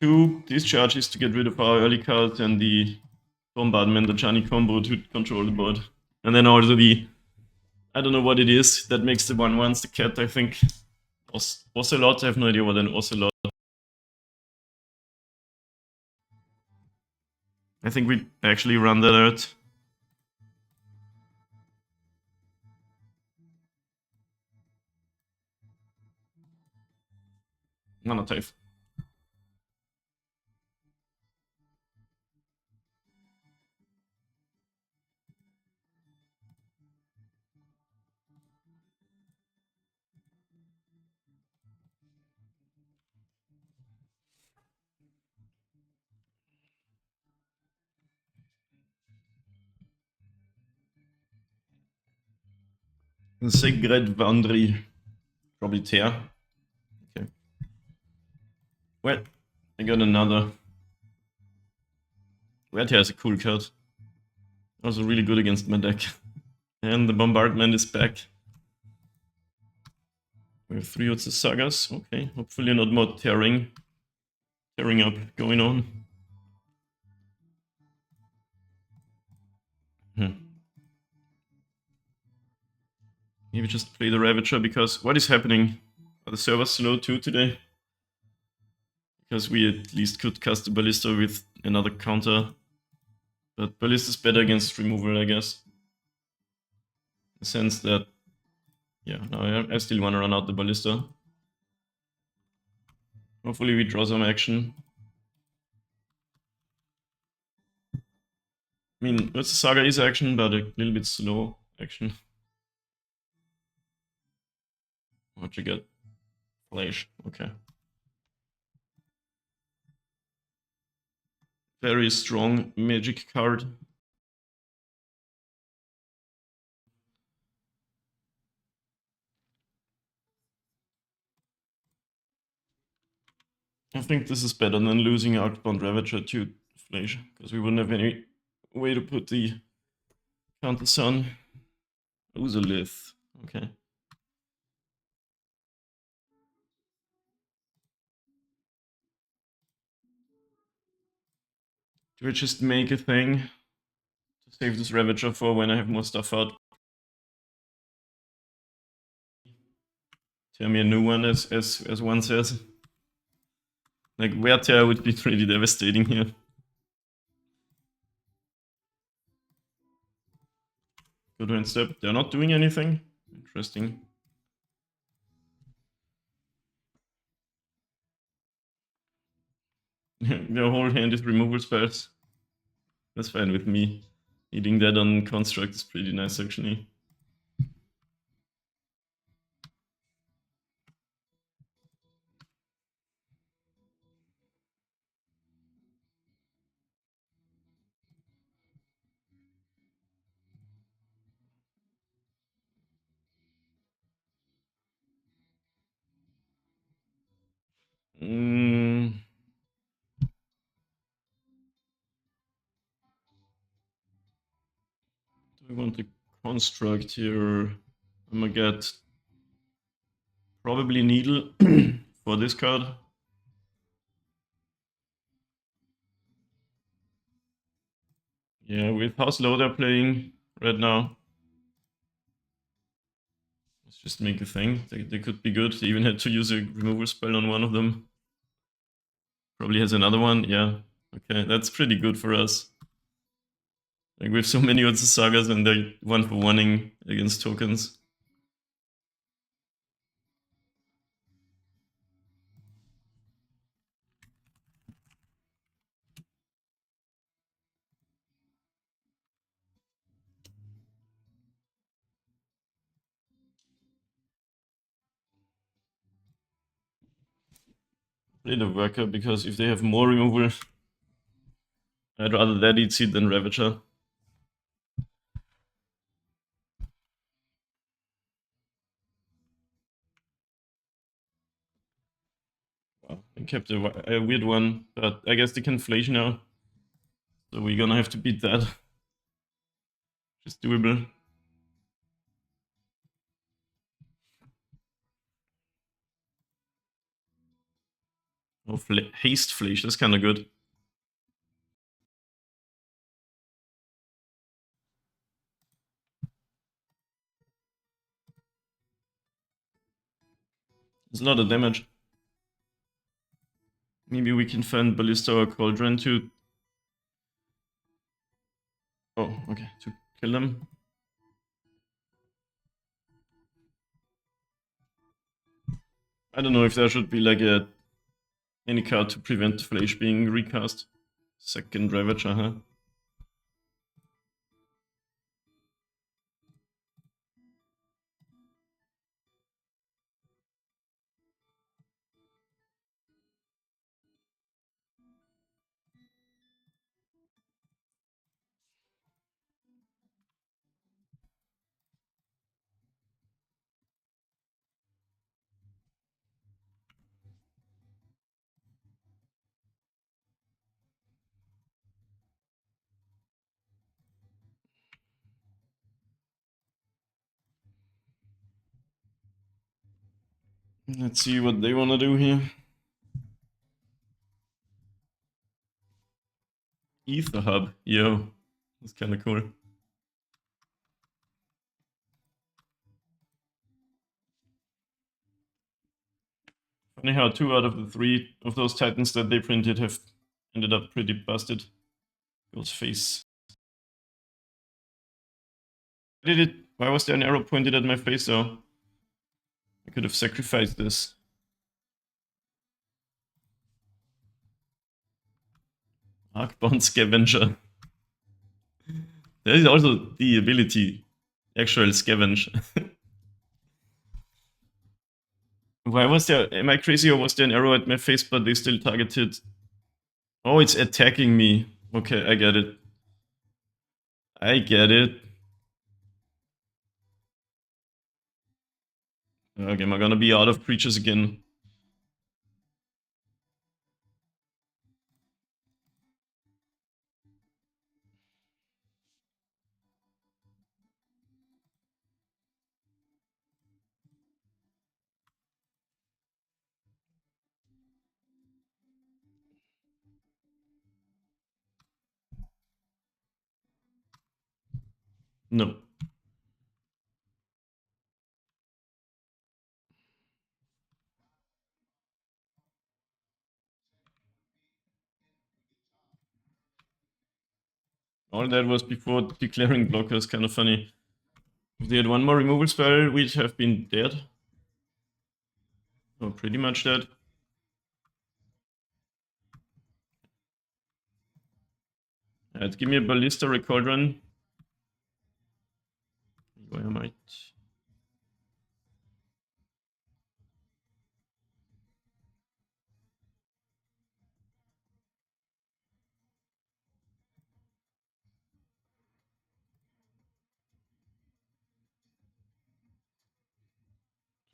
2 discharges to get rid of our early cards and the bombardment, the Johnny combo to control the board. And then also the, I don't know what it is that makes the 1/1s, the cat, I think. Ocelot, I have no idea what an Ocelot. I think we actually run that out. Monotype. Sigrid Vandri. Probably tear. Okay. Well, I got another. Red Hair is a cool card. Also really good against my deck. And the bombardment is back. We have 3 Utsu Sagas. Okay, hopefully not more tearing up going on. Maybe just play the Ravager, because what is happening? Are the servers slow too today? Because we at least could cast the Ballista with another counter. But Ballista is better against removal, I guess. In the sense that, yeah, no, I still want to run out the Ballista. Hopefully we draw some action. I mean, Utsu Saga is action, but a little bit slow action. What you get? Flash, okay. Very strong magic card. I think this is better than losing Outbound Ravager to Flash, because we wouldn't have any way to put the counters on. Uzolith, okay. Do I just make a thing to save this Ravager for when I have more stuff out? Tell me a new one, as one says. Like, Wear Tear would be pretty devastating here. Good hand step. They're not doing anything. Interesting. Their whole hand is removal spells. That's fine with me. Eating that on Construct is pretty nice, actually. Do I want to construct here? I'm gonna get probably Needle for this card. Yeah, with how slow they're playing right now. Let's just make a thing. They could be good. They even had to use a removal spell on one of them. Probably has another one. Yeah. Okay, that's pretty good for us. Like, we have so many Utsu Sagas and they're 1-for-1ing against tokens. Play the Worker, because if they have more removal, I'd rather that eats it than Ravager. Wow, I kept a weird one, but I guess they can Flash now. So we're gonna have to beat that. Just doable. Oh, Haste Flash, that's kind of good. There's a lot of damage. Maybe we can find Ballista or Cauldron to... Oh, okay, to kill them. I don't know if there should be like any card to prevent Flash being recast. Second Ravager, huh? Let's see what they want to do here. Ether Hub, yo, that's kind of cool. Funny how 2 out of the 3 of those Titans that they printed have ended up pretty busted. Ghostface. Why was there an arrow pointed at my face though? I could have sacrificed this. Arcbound Scavenger. There is also the ability, actual scavenge. Why was there, am I crazy or was there an arrow at my face but they still targeted? Oh, it's attacking me. Okay, I get it. I get it. Okay, am I gonna be out of creatures again? No. All that was before declaring blockers, kind of funny. If they had one more removal spell, we'd have been dead. Oh, pretty much dead. Alright, give me a Ballista or a Cauldron. Where am I?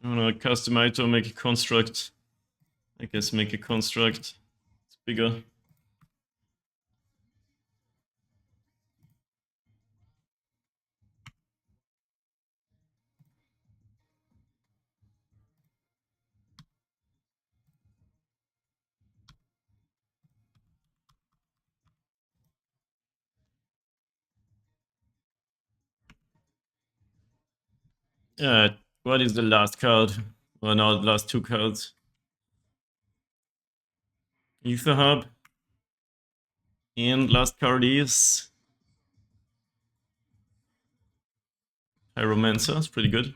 I'm gonna custom item, make a construct. I guess make a construct. It's bigger. What is the last card? Well, no, the last 2 cards. Ether Hub. And last card is Pyromancer. It's pretty good.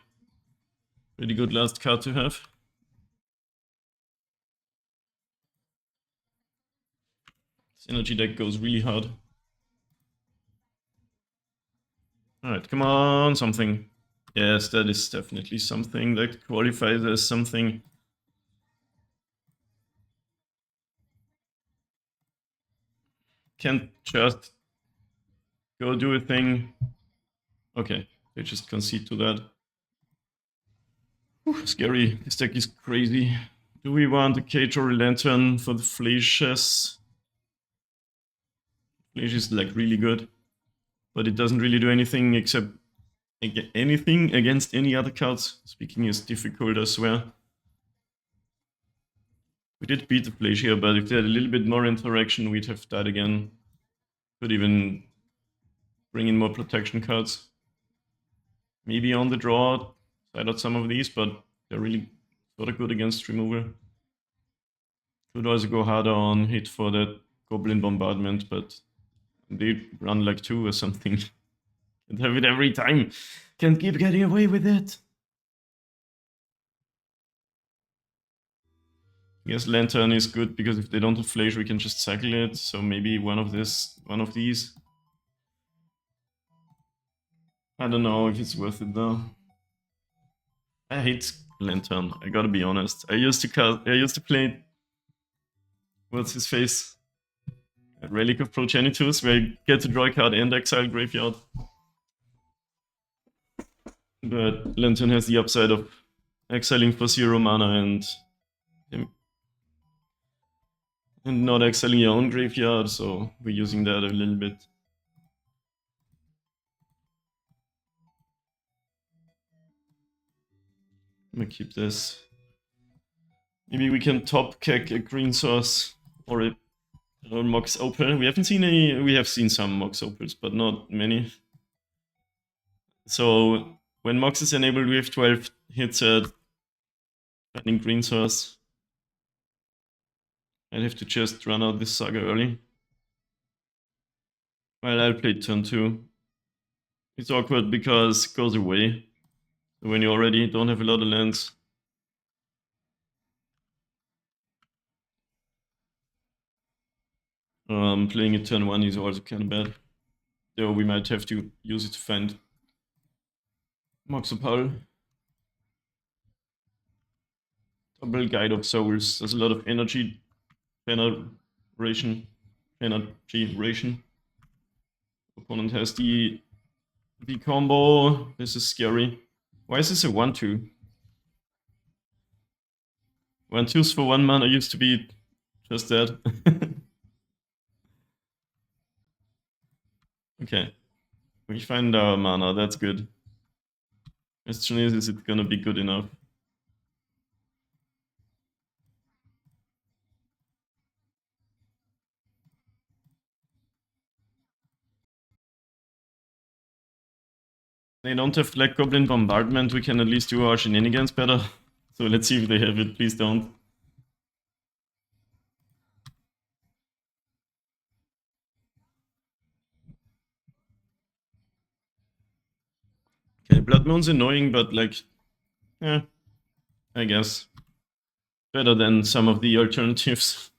Pretty good last card to have. This energy deck goes really hard. Alright, come on, something. Yes, that is definitely something that qualifies as something. Can't just go do a thing. Okay, they just concede to that. Whew, scary. This deck is crazy. Do we want a Cage or a Lantern for the Flashes? Flash is like really good, but it doesn't really do anything except anything against any other cards. Speaking is difficult, I swear. We did beat the Flash here, but if they had a little bit more interaction, we'd have died again. Could even bring in more protection cards. Maybe on the draw, side out some of these, but they're really sort of good against removal. Could also go harder on hit for that Goblin Bombardment, but they run like 2 or something. Can't have it every time. Can't keep getting away with it. I guess Lantern is good because if they don't have Flash, we can just cycle it. So maybe one of these. I don't know if it's worth it though. I hate Lantern. I gotta be honest. I used to play. What's his face? Relic of Progenitus, where you get to draw a card and exile graveyard. But Lantern has the upside of exiling for 0 mana and not exiling your own graveyard, so we're using that a little bit. I'm gonna keep this. Maybe we can top keck a green source or a Mox Opal. We have seen some Mox Opals, but not many. So when Mox is enabled, we have 12 hits at finding green source. I'd have to just run out this saga early. Well, I'll play turn 2. It's awkward because it goes away. So when you already don't have a lot of lands. Playing it turn 1 is also kind of bad. Though we might have to use it to find Mox Opal. Double Guide of Souls. There's a lot of energy ration. Opponent has the combo. This is scary. Why is this a 1-2? 1-2s for 1 mana used to be just that. Okay. We find our mana, that's good. Question is it gonna be good enough? They don't have Black Goblin Bombardment, we can at least do our shenanigans better. So let's see if they have it, please don't. Okay, Blood Moon's annoying, but like, yeah, I guess. Better than some of the alternatives.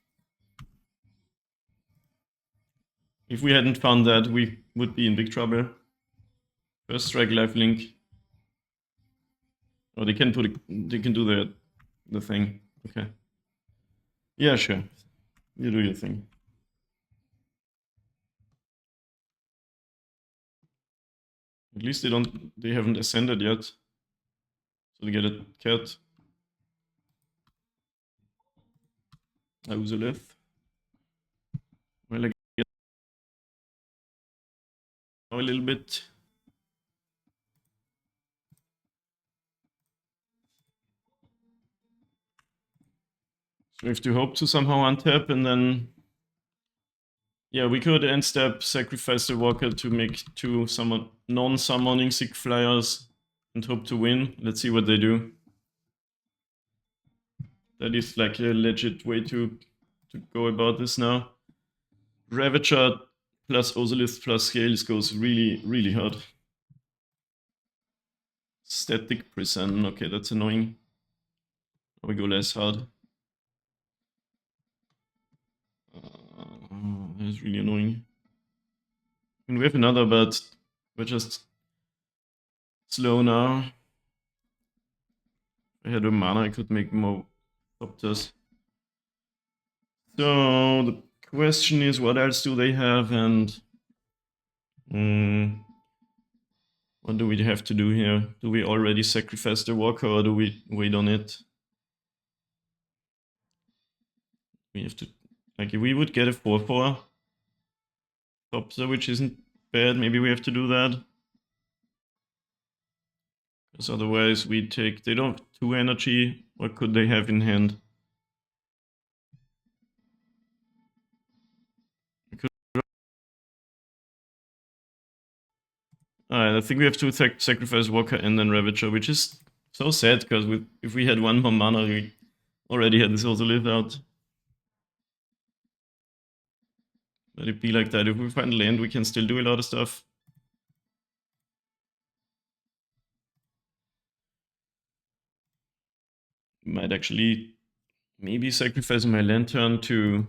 If we hadn't found that, we would be in big trouble. First strike, lifelink. Oh, they can do the thing. Okay. Yeah, sure. You do your thing. At least they haven't ascended yet. So they get a cat. Auzoleth. Well, I get a little bit. So we have to hope to somehow untap and then... Yeah, we could end step, sacrifice the walker to make 2 non-summoning sick flyers and hope to win. Let's see what they do. That is like a legit way to go about this now. Ravager plus Ozolith plus Scales goes really, really hard. Static Prison, okay, that's annoying. We go less hard. That's really annoying. And we have another, but we're just slow now. If I had a mana, I could make more Optus. So the question is, what else do they have, and what do we have to do here? Do we already sacrifice the walker, or do we wait on it? We have to, like, if we would get a 4/4 Optus, which isn't bad, maybe we have to do that. Because otherwise we take, they don't have 2 energy. What could they have in hand? Alright, I think we have to sacrifice Walker and then Ravager, which is so sad, because if we had one more mana, we already had this also live out. Let it be like that. If we find land, we can still do a lot of stuff. Might actually maybe sacrifice my lantern to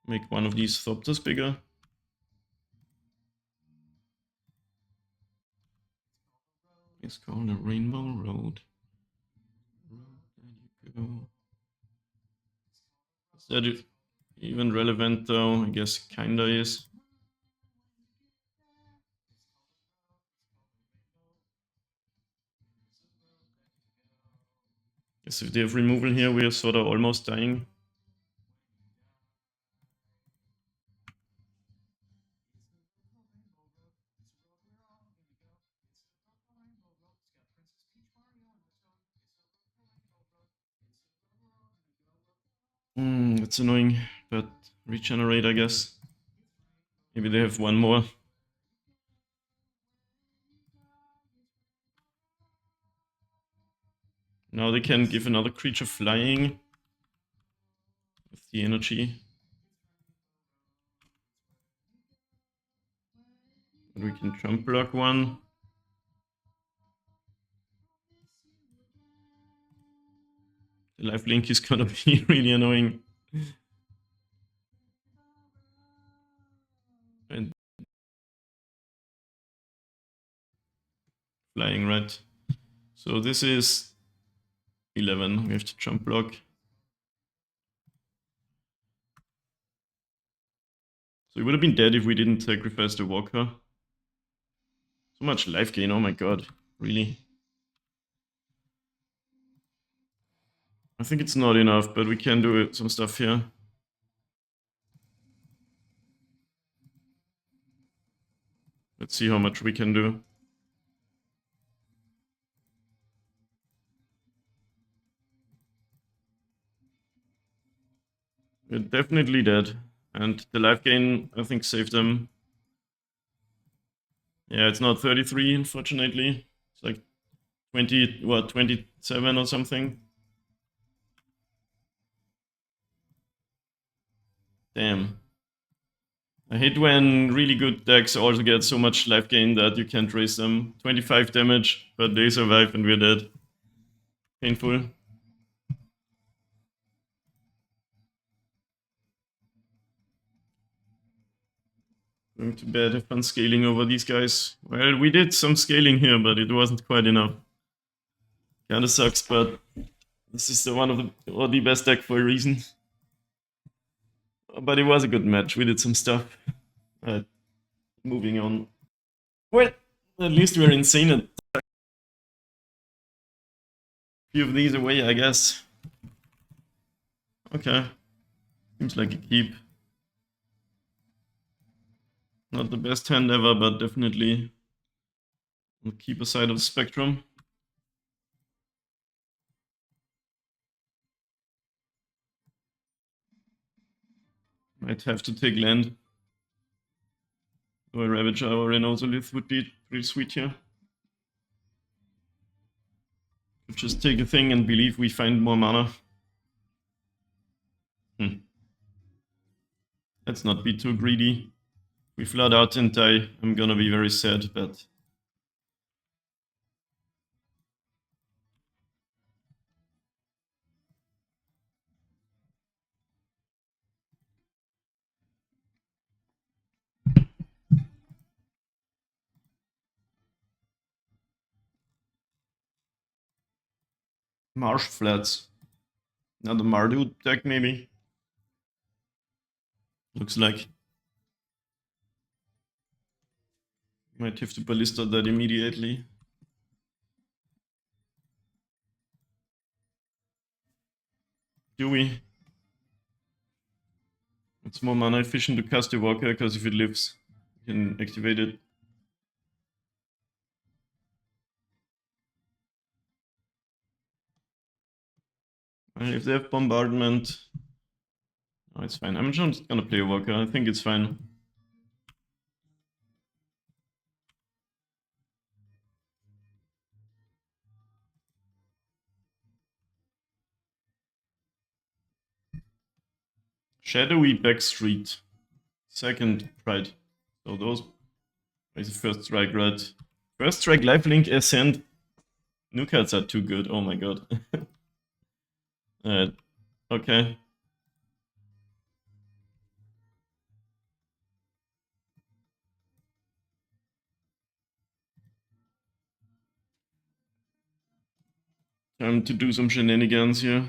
make one of these Thopters bigger. It's called a Rainbow Road. There you go. Is that even relevant though? I guess kinda is. Guess if they have removal here, we are sort of almost dying. That's annoying, but regenerate, I guess. Maybe they have one more. Now they can give another creature flying with the energy. And we can jump block one. The life link is gonna be really annoying. And flying, right? So this is 11. We have to jump block. So he would have been dead if we didn't sacrifice the Walker. So much life gain, oh my god. Really? I think it's not enough, but we can do some stuff here. Let's see how much we can do. We're definitely dead. And the life gain, I think, saved them. Yeah, it's not 33, unfortunately. It's like 20, what, 27 or something. Damn. I hate when really good decks also get so much life gain that you can't raise them. 25 damage, but they survive and we're dead. Painful. Going to bed, have fun scaling over these guys. Well, we did some scaling here, but it wasn't quite enough. Kinda sucks, but this is one of the best deck for a reason. But it was a good match. We did some stuff. Moving on. Well, at least we're insane at a few of these away, I guess. Okay. Seems like a keep. Not the best hand ever, but definitely on the keeper side of the spectrum. Might have to take land. Or Ravager or Renauzolith would be pretty sweet here. Just take a thing and believe we find more mana. Let's not be too greedy. If we flood out and die, I'm gonna be very sad, but... Marsh Flats. Another Mardu deck, maybe? Looks like. Might have to ballista that immediately. Do we? It's more mana efficient to cast a Walker, because if it lives, you can activate it. Well, if they have bombardment... Oh, it's fine. I'm just gonna play a Walker. I think it's fine. Shadowy Backstreet. Second Pride. So those is the first strike, right? First strike, Lifelink, Ascend. New cards are too good. Oh my god. Alright. Okay. Time to do some shenanigans here.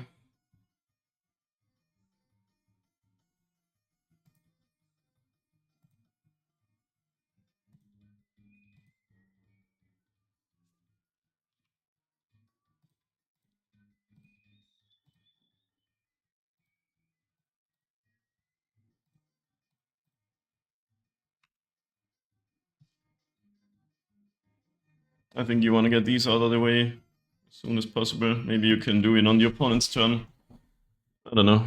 I think you want to get these out of the way as soon as possible. Maybe you can do it on the opponent's turn. I don't know.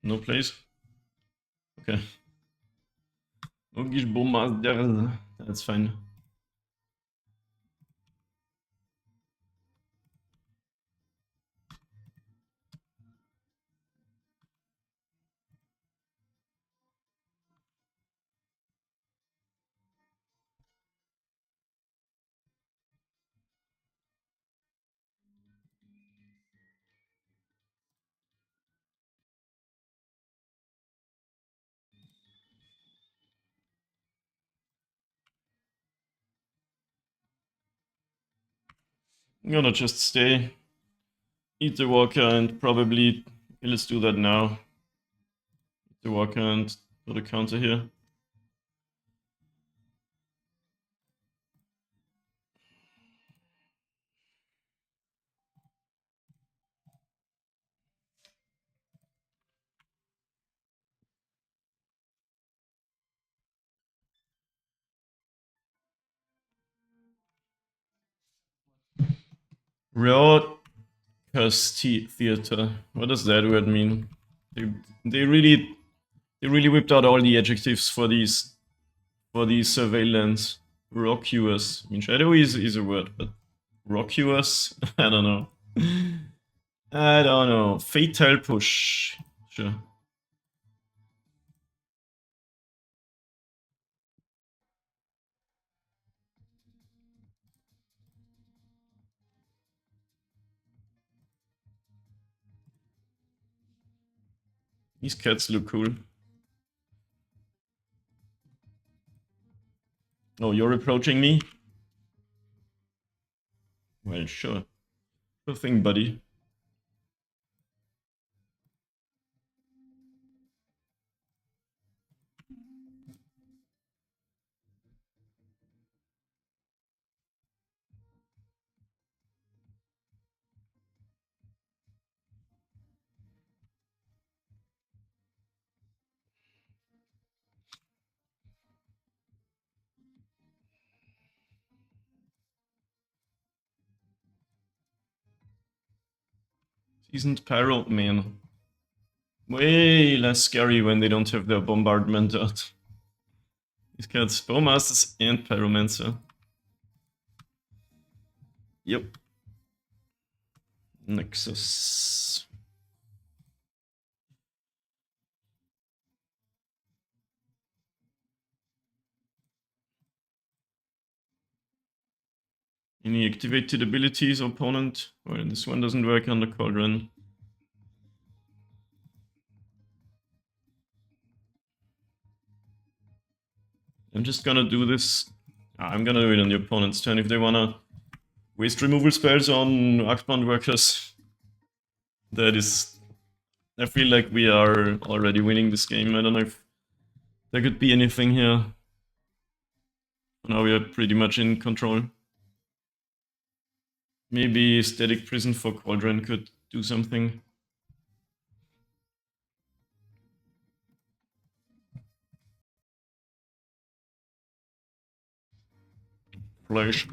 No place? Okay. That's fine. I'm gonna just stay, eat the walker, and probably let's do that now. Eat the walker and put a counter here. Broadcast theater. What does that word mean? They really whipped out all the adjectives for these surveillance. Rockuous. I mean, shadow is a word, but rockuous? I don't know. I don't know. Fatal push. Sure. These cats look cool. Oh, you're approaching me? Well, sure. Sure thing, buddy. Seasoned Pyro, man. Way less scary when they don't have their bombardment out. These cats, Bowmasters and Pyromancer. Yep. Nexus. Any activated abilities, opponent? Well, this one doesn't work on the Cauldron. I'm just gonna do this. I'm gonna do it on the opponent's turn if they wanna waste removal spells on Arcbound workers. That is. I feel like we are already winning this game. I don't know if there could be anything here. Now we are pretty much in control. Maybe Static Prison for Cauldron could do something. Flash.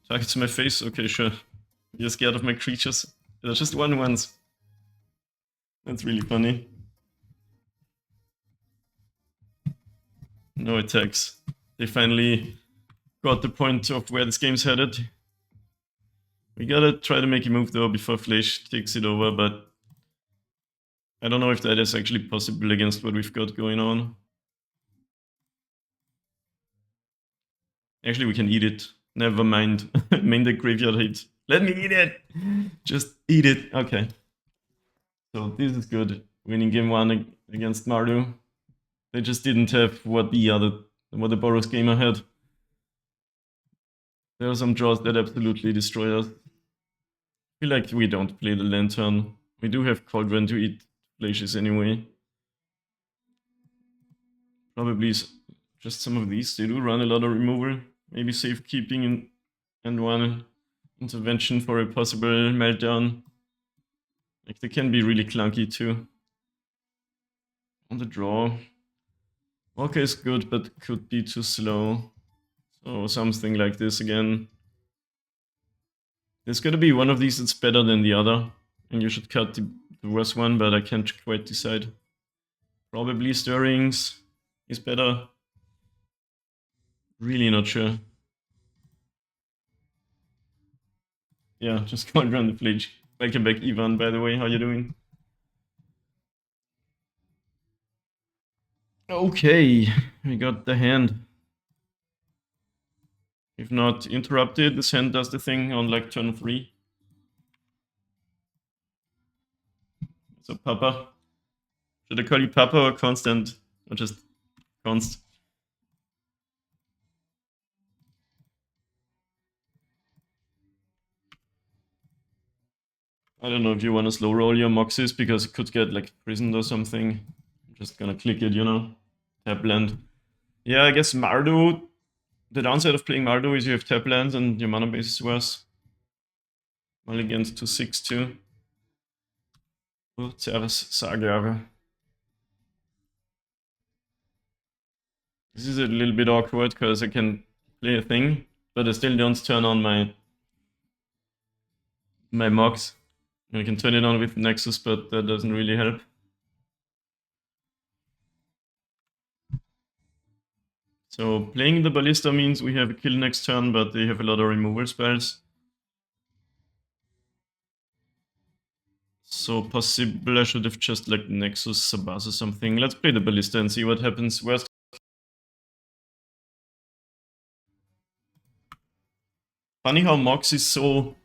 Targets my face? Okay, sure. You're scared of my creatures. They're just 1/1s. That's really funny. No attacks. They finally got the point of where this game's headed. We gotta try to make a move though before Flash takes it over, but I don't know if that is actually possible against what we've got going on. Actually, we can eat it. Never mind. Main deck graveyard hit. Let me eat it! Just eat it. Okay. So this is good. Winning game 1 against Mardu. They just didn't have what the Boros gamer had. There are some draws that absolutely destroy us. I feel like we don't play the Lantern. We do have Cauldron to eat Flashes anyway. Probably just some of these. They do run a lot of removal. Maybe safekeeping and one intervention for a possible meltdown. Like, they can be really clunky too. On the draw. Okay, is good, but could be too slow. So something like this again. There's gonna be one of these that's better than the other. And you should cut the worst one, but I can't quite decide. Probably Stirrings is better. Really not sure. Yeah, just going around the flinch. Welcome back, Ivan, by the way. How you doing? Okay, we got the hand. If not interrupted, this hand does the thing on like turn 3. So Papa. Should I call you Papa or Constant? Or just Const? I don't know if you want to slow roll your Moxes because it could get like prisoned or something. I'm just gonna click it, you know? Tap land. Yeah, I guess Mardu. The downside of playing Mardu is you have tap lands and your mana base is worse. Mulligans to 6-2. Servus, Saga. This is a little bit awkward because I can play a thing, but I still don't turn on my Mox. I can turn it on with Nexus, but that doesn't really help. So playing the Ballista means we have a kill next turn, but they have a lot of removal spells. So possible I should have just like Nexus, Sabas or something. Let's play the Ballista and see what happens. Worst. Funny how Mox is so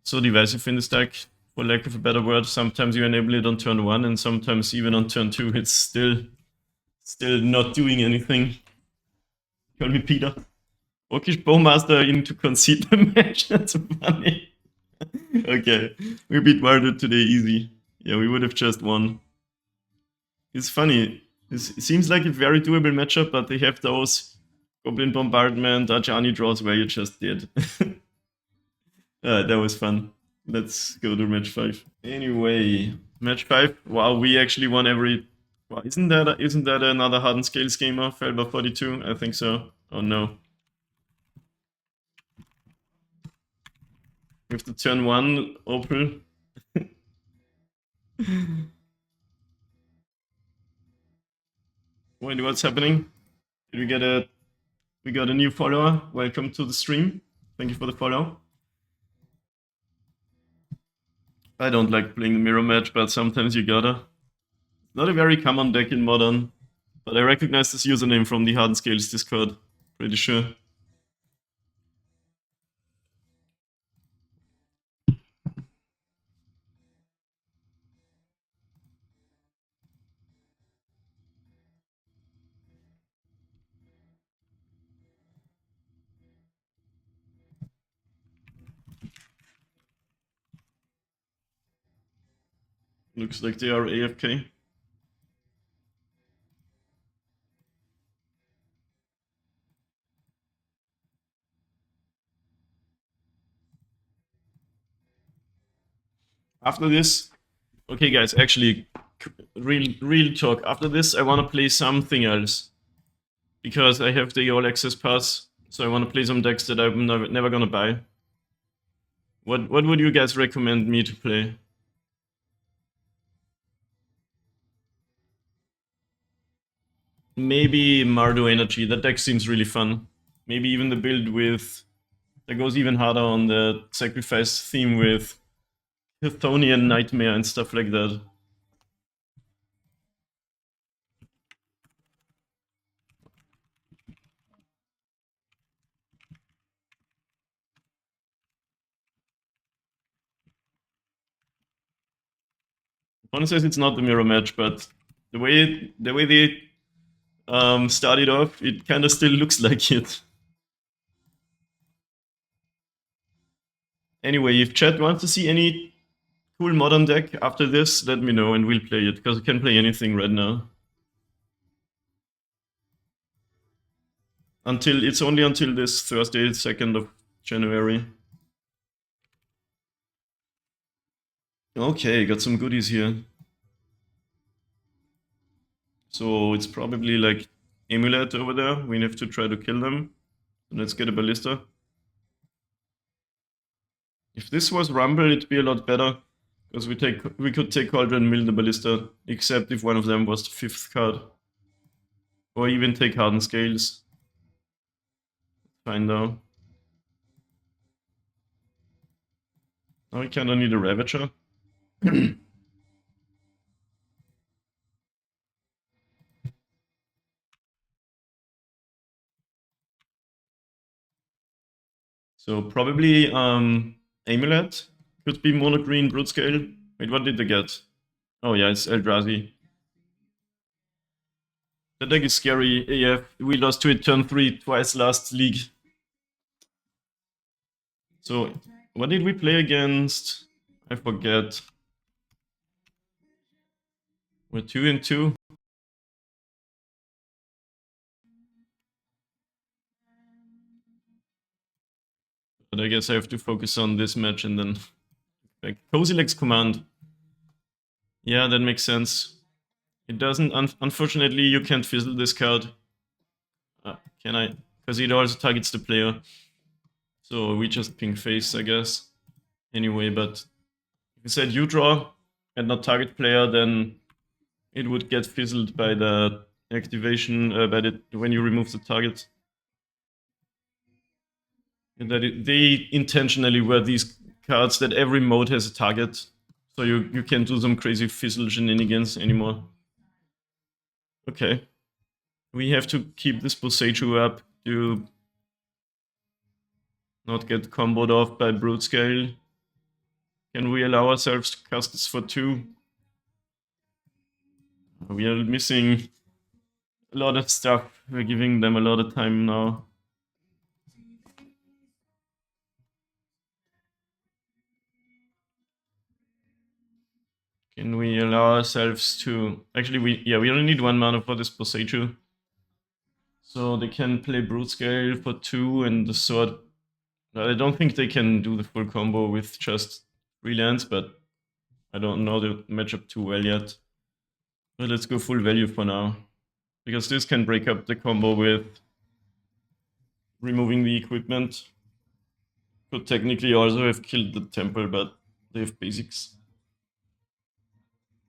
divisive in this deck, for lack of a better word. Sometimes you enable it on turn 1 and sometimes even on turn 2 it's still not doing anything. Call me Peter. Orcish Bowmaster in to concede the match. That's funny. Okay, we beat Mardu today easy. Yeah, we would have just won. It's funny. It seems like a very doable matchup, but they have those Goblin Bombardment, Ajani draws where you just did. That was fun. Let's go to match 5. Anyway, match 5. Wow, we actually won every... Wow, isn't that another Hardened Scales gamer? Felber 42? I think so. Oh no. With the turn 1 Opal. Wait, what's happening? Did we get we got a new follower? Welcome to the stream. Thank you for the follow. I don't like playing the mirror match, but sometimes you gotta. Not a very common deck in Modern, but I recognize this username from the Hardened Scales Discord. Pretty sure. Looks like they are AFK. After this, Okay, guys, actually, real talk. After this, I want to play something else. Because I have the All Access Pass, so I want to play some decks that I'm never gonna buy. What would you guys recommend me to play? Maybe Mardu Energy. That deck seems really fun. Maybe even the build with that goes even harder on the sacrifice theme with Chthonian Nightmare and stuff like that. Opponent says it's not the mirror match, but the way they started off, it kind of still looks like it. Anyway, if chat wants to see any cool modern deck after this, let me know and we'll play it, because I can play anything right now. It's only until this Thursday, 2nd of January. Okay, got some goodies here. So it's probably like Amulet over there. We have to try to kill them. Let's get a Ballista. If this was Rumble, it'd be a lot better, because we could take Cauldron, mill the Ballista, except if one of them was the 5th card. Or even take Hardened Scales. Fine though. Now we kinda need a Ravager. So probably Amulet. Could be mono green Broodscale. Wait, what did they get? Oh yeah, it's Eldrazi. The deck is scary AF. We lost to it turn 3 twice last league. So what did we play against? I forget. We're 2-2. But I guess I have to focus on this match and then back. Cozy Legs Command. Yeah, that makes sense. It doesn't. Unfortunately, you can't fizzle this card. Can I? Because it also targets the player. So we just ping face, I guess. Anyway, but if you said you draw and not target player, then it would get fizzled by the activation, when you remove the target. And that they intentionally were these cards that every mode has a target, so you can't do some crazy fizzle shenanigans anymore. Okay. We have to keep this Boseiju up to not get comboed off by Broodscale. Can we allow ourselves to cast this for 2? We are missing a lot of stuff. We're giving them a lot of time now. Can we allow ourselves to... Actually, we only need 1 mana for this Boseiju. So they can play Broodscale for 2 and the sword. I don't think they can do the full combo with just 3 lands, but I don't know the matchup too well yet. But let's go full value for now. Because this can break up the combo with removing the equipment. Could technically also have killed the temple, but they have basics.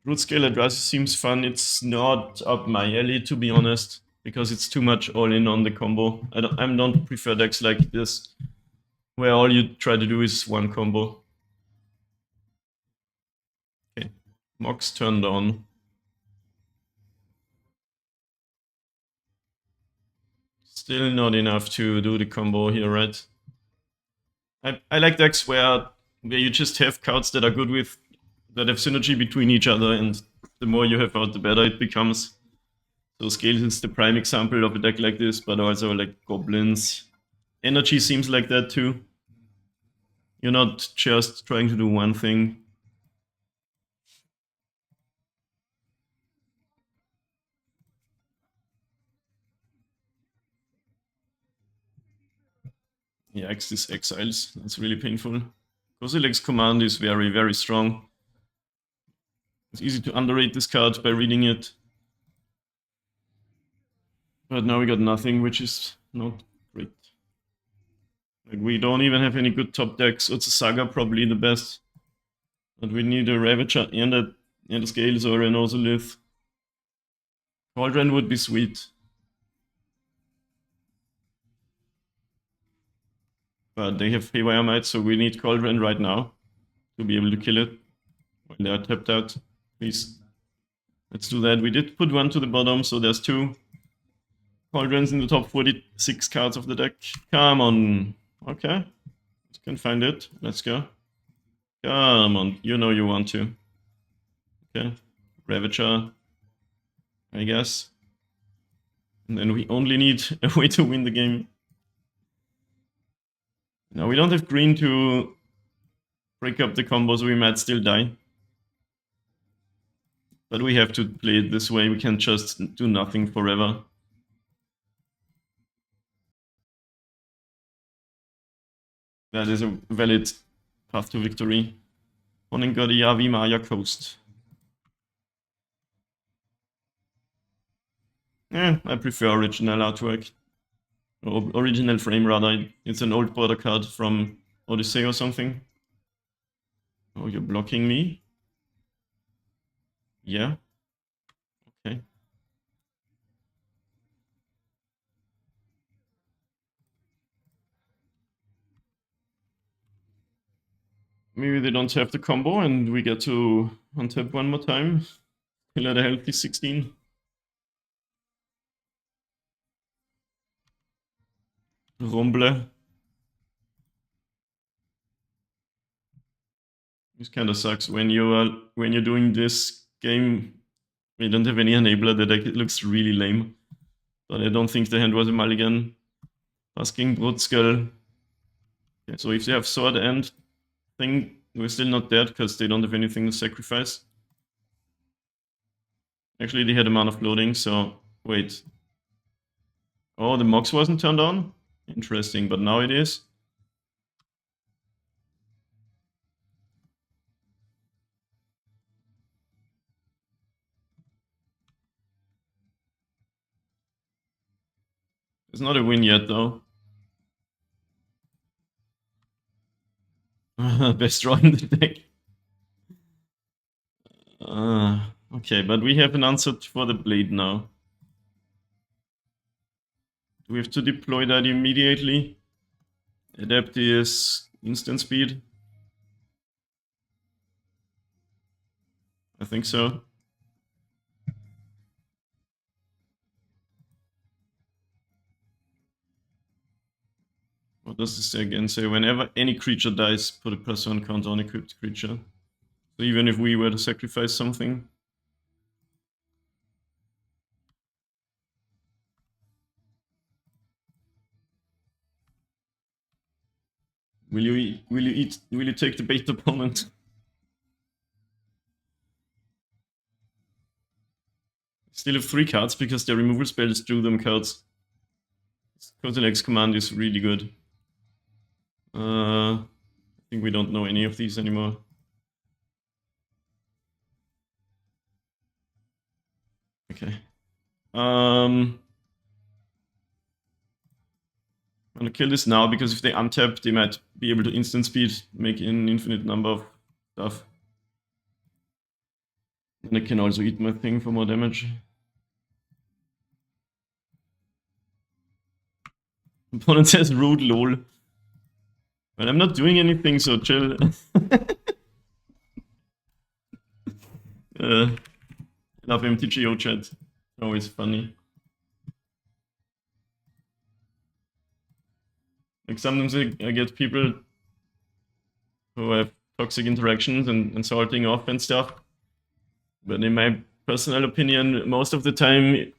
Broodscale Eldrazi seems fun. It's not up my alley, to be honest, because it's too much all in on the combo. I don't prefer decks like this, where all you try to do is 1 combo. Okay, Mox turned on. Still not enough to do the combo here, right? I like decks where you just have cards that are good with, that have synergy between each other, and the more you have out, the better it becomes. So Scales is the prime example of a deck like this, but also like Goblins. Energy seems like that too. You're not just trying to do one thing. Yeah, Axis Exiles. That's really painful. Kozilek's command is very, very strong. It's easy to underrate this card by reading it. But now we got nothing, which is not great. Like, we don't even have any good top decks. It's a Saga, probably the best. But we need a Ravager and a Scales or an Ozolith. Cauldron would be sweet. But they have Haywire Might, so we need Cauldron right now to be able to kill it when they are tapped out. Please. Let's do that. We did put one to the bottom, so there's 2 Cauldrons in the top 46 cards of the deck. Come on. Okay. You can find it. Let's go. Come on. You know you want to. Okay. Ravager, I guess. And then we only need a way to win the game. Now we don't have green to break up the combo, so we might still die. But we have to play it this way. We can't just do nothing forever. That is a valid path to victory. Hangarback Maya Coast. I prefer original artwork. Or original frame, rather. It's an old border card from Odyssey or something. Oh, you're blocking me? Yeah. Okay. Maybe they don't have the combo and we get to untap one more time. Still at a healthy 16. Rumble. This kind of sucks when you're doing this game. We don't have any enabler. The deck, it looks really lame. But I don't think the hand was a mulligan. Asking Broodscale. Okay, so if they have sword and thing, we're still not dead because they don't have anything to sacrifice. Actually, they had a mana floating, so wait. Oh, the Mox wasn't turned on? Interesting, but now it is. It's not a win yet, though. Best draw in the deck. Okay, but we have an answer for the blade now. Do we have to deploy that immediately? Adapt is instant speed. I think so. What does this again say? Whenever any creature dies, put a +1 counter on equipped creature. So even if we were to sacrifice something. Will you take the bait opponent? Still have 3 cards because their removal spells drew them cards. Kotelek's command is really good. I think we don't know any of these anymore. Okay. I'm gonna kill this now because if they untap, they might be able to instant speed, make an infinite number of stuff. And I can also eat my thing for more damage. Opponent says rude lol. But I'm not doing anything, so chill. Love MTGO chat. Always funny. Like sometimes I get people who have toxic interactions and salting off and stuff. But in my personal opinion, most of the time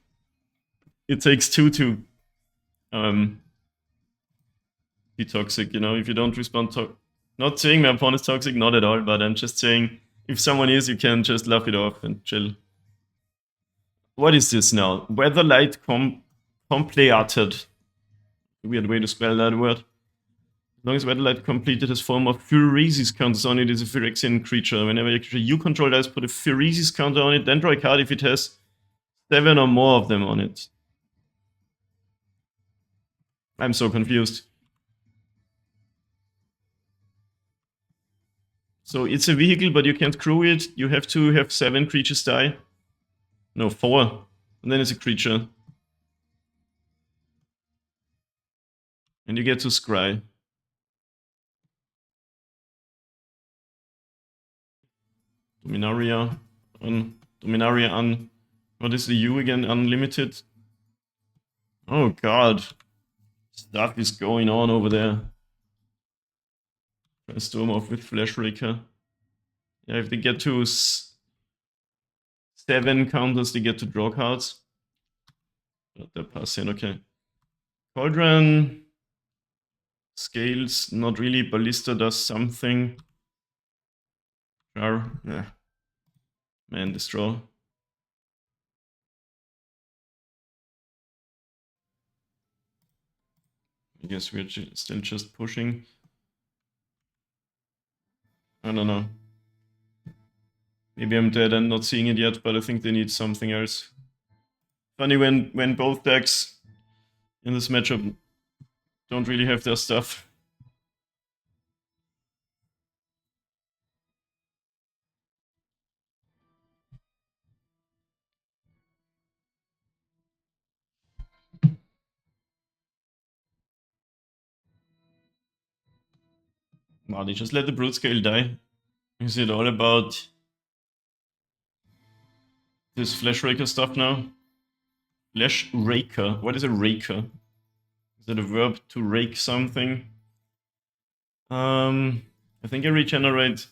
it takes 2 to be toxic, you know, if you don't respond to... Not saying my opponent's toxic, not at all, but I'm just saying if someone is, you can just laugh it off and chill. What is this now? Weatherlight compleated. Weird way to spell that word. As long as Weatherlight completed his form of Phyresis counters on it is a Phyrexian creature. Whenever a creature you control dies, put a Phyresis counter on it, then draw a card if it has 7 or more of them on it. I'm so confused. So it's a vehicle, but you can't crew it. You have to have 7 creatures die. No, 4. And then it's a creature. And you get to scry. Dominaria on. What is the U again? Unlimited. Oh god. Stuff is going on over there. Try to storm off with Flashraker. Yeah, if they get to 7 counters, they get to draw cards. But they're passing, okay. Cauldron. Scales, not really. Ballista does something. Sure, yeah. Man, this draw. I guess we're still just pushing. I don't know. Maybe I'm dead and not seeing it yet, but I think they need something else. Funny when both decks in this matchup don't really have their stuff. Mardu, just let the Broodscale die. Is it all about this Flashraker stuff now? Flashraker? What is a raker? Is it a verb to rake something? I think I regenerate.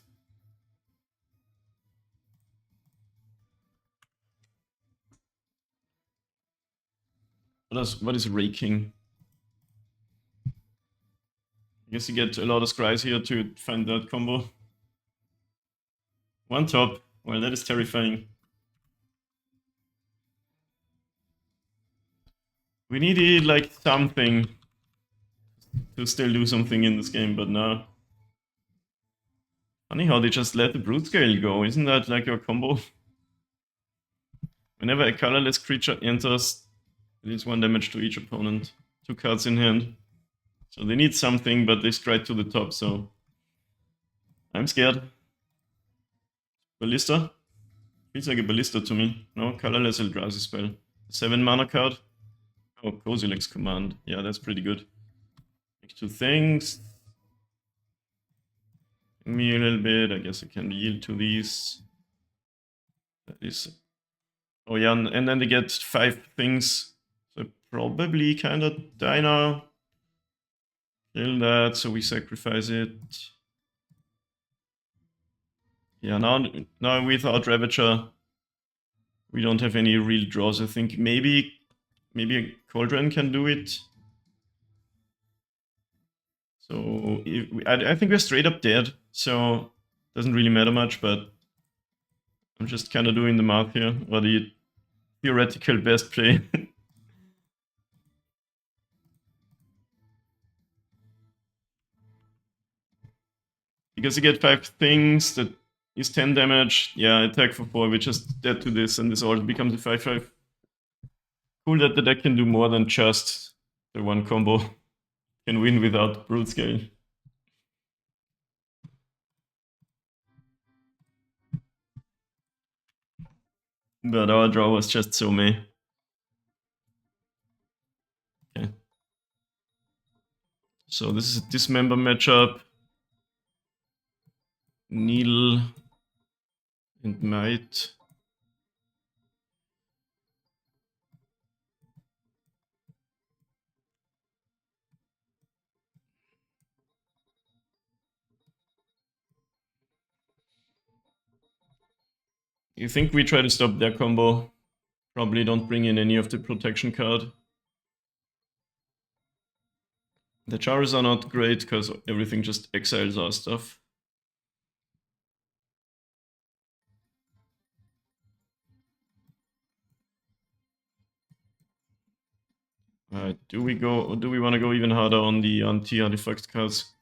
What is raking? I guess you get a lot of scries here to find that combo. 1 top. Well, that is terrifying. We needed like something to still do something in this game, but no. Funny how they just let the Broodscale go. Isn't that like your combo? Whenever a colorless creature enters, it deals 1 damage to each opponent. 2 cards in hand. So they need something, but they stride to the top, so I'm scared. Ballista? Feels like a Ballista to me. No, colorless Eldrazi spell. 7 mana card. Oh, Kozilek's command. Yeah, that's pretty good. Make 2 things. Me a little bit. I guess I can yield to these. That is. Oh yeah, and then they get 5 things. So probably kind of die now. Kill that, so we sacrifice it. Yeah, now without Ravager, we don't have any real draws. I think maybe a Cauldron can do it. So I think we're straight up dead, so doesn't really matter much, but I'm just kind of doing the math here, or the theoretical best play. Because you get 5 things, that is 10 damage. Yeah, attack for 4, we're just dead to this, and this also becomes a 5/5. Cool that the deck can do more than just the 1 combo. Can win without Broodscale. But our draw was just so meh. Okay. So this is a Dismember matchup. Needle and Might. You think we try to stop their combo? Probably don't bring in any of the protection card. The Chars are not great because everything just exiles our stuff. Alright, do we want to go even harder on the anti-artifact cards?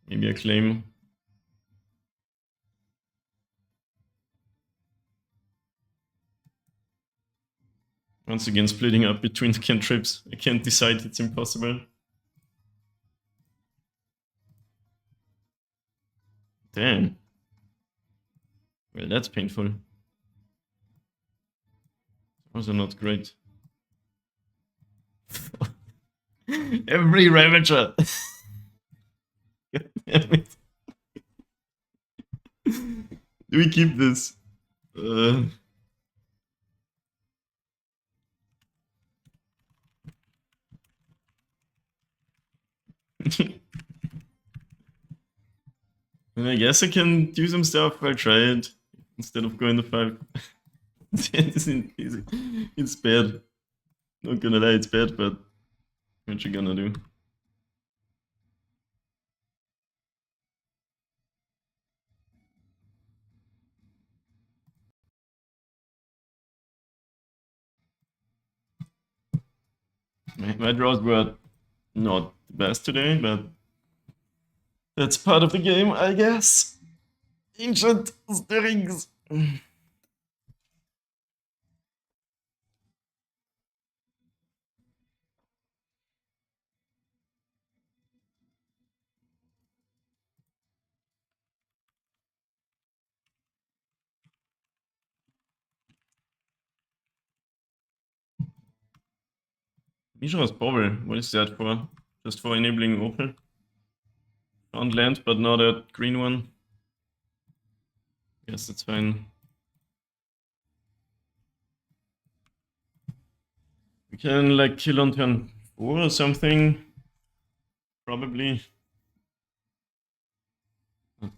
Maybe a claim. Once again, splitting up between the cantrips. I can't decide, it's impossible. Damn. Well, that's painful. Also not great. Every Ravager! God damn it. Do we keep this? And I guess I can do some stuff. I'll try it instead of going to 5. It's bad. Not gonna lie, it's bad, but what you gonna do? My draws were not the best today, but that's part of the game, I guess. Ancient stirrings. Mishra's Bobble, what is that for? Just for enabling Opal? Found land, but not a green one. Guess that's fine. We can like kill on turn 4 or something. Probably.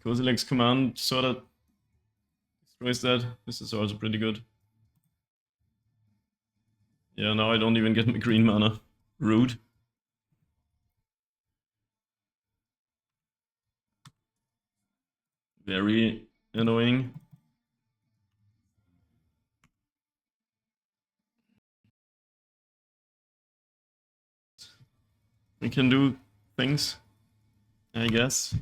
Kozilek's command sort of destroys that. This is also pretty good. Yeah, now I don't even get my green mana. Rude. Very annoying. We can do things, I guess.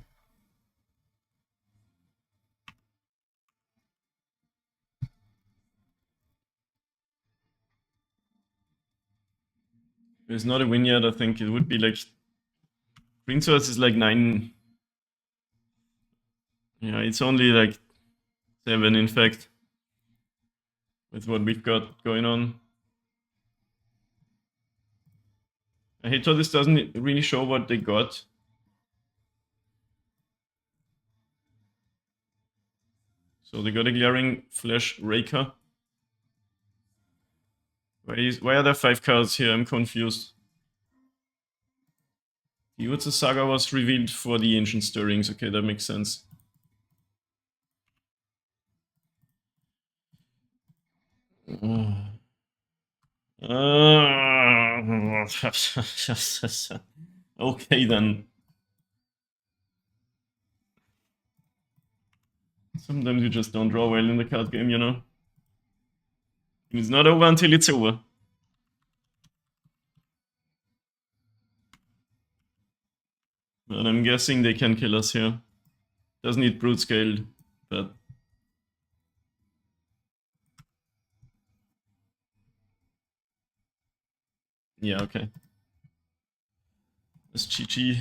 There's not a win yet, I think it would be like... Green source is like 9... Yeah, it's only like 7 in fact. With what we've got going on. I hate how this doesn't really show what they got. So they got a glaring flash raker. Why are there 5 cards here? I'm confused. The Urza Saga was revealed for the Ancient Stirrings. Okay, that makes sense. Okay then. Sometimes you just don't draw well in the card game, you know? It's not over until it's over. But I'm guessing they can kill us here. Doesn't need Broodscale, but... Yeah, okay. That's GG.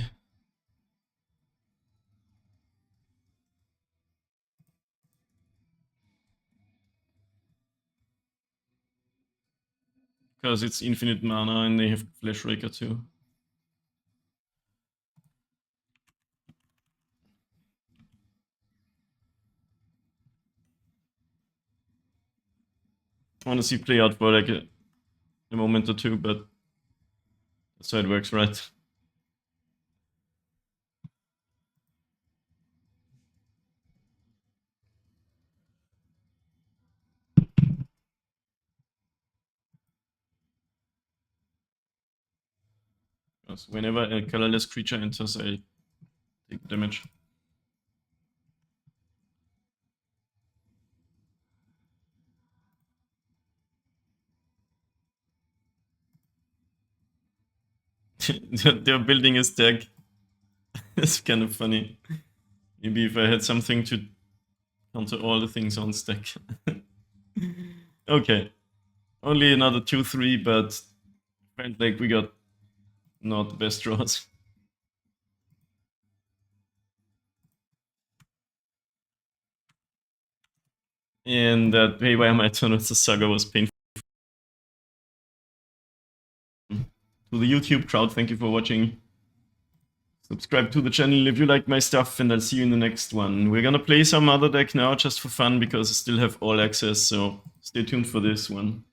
Because it's infinite mana and they have Flash Raker too. I want to see play out for like a moment or two, but that's how it works, right? Because whenever a colorless creature enters, I take damage. They're building a stack. It's kind of funny. Maybe if I had something to counter all the things on stack. Okay. Only another 2-3, but felt like we got not the best draws. And that Haywire my turn with the Saga was painful. To the YouTube crowd, thank you for watching. Subscribe to the channel if you like my stuff, and I'll see you in the next one. We're gonna play some other deck now just for fun because I still have all access, so stay tuned for this one.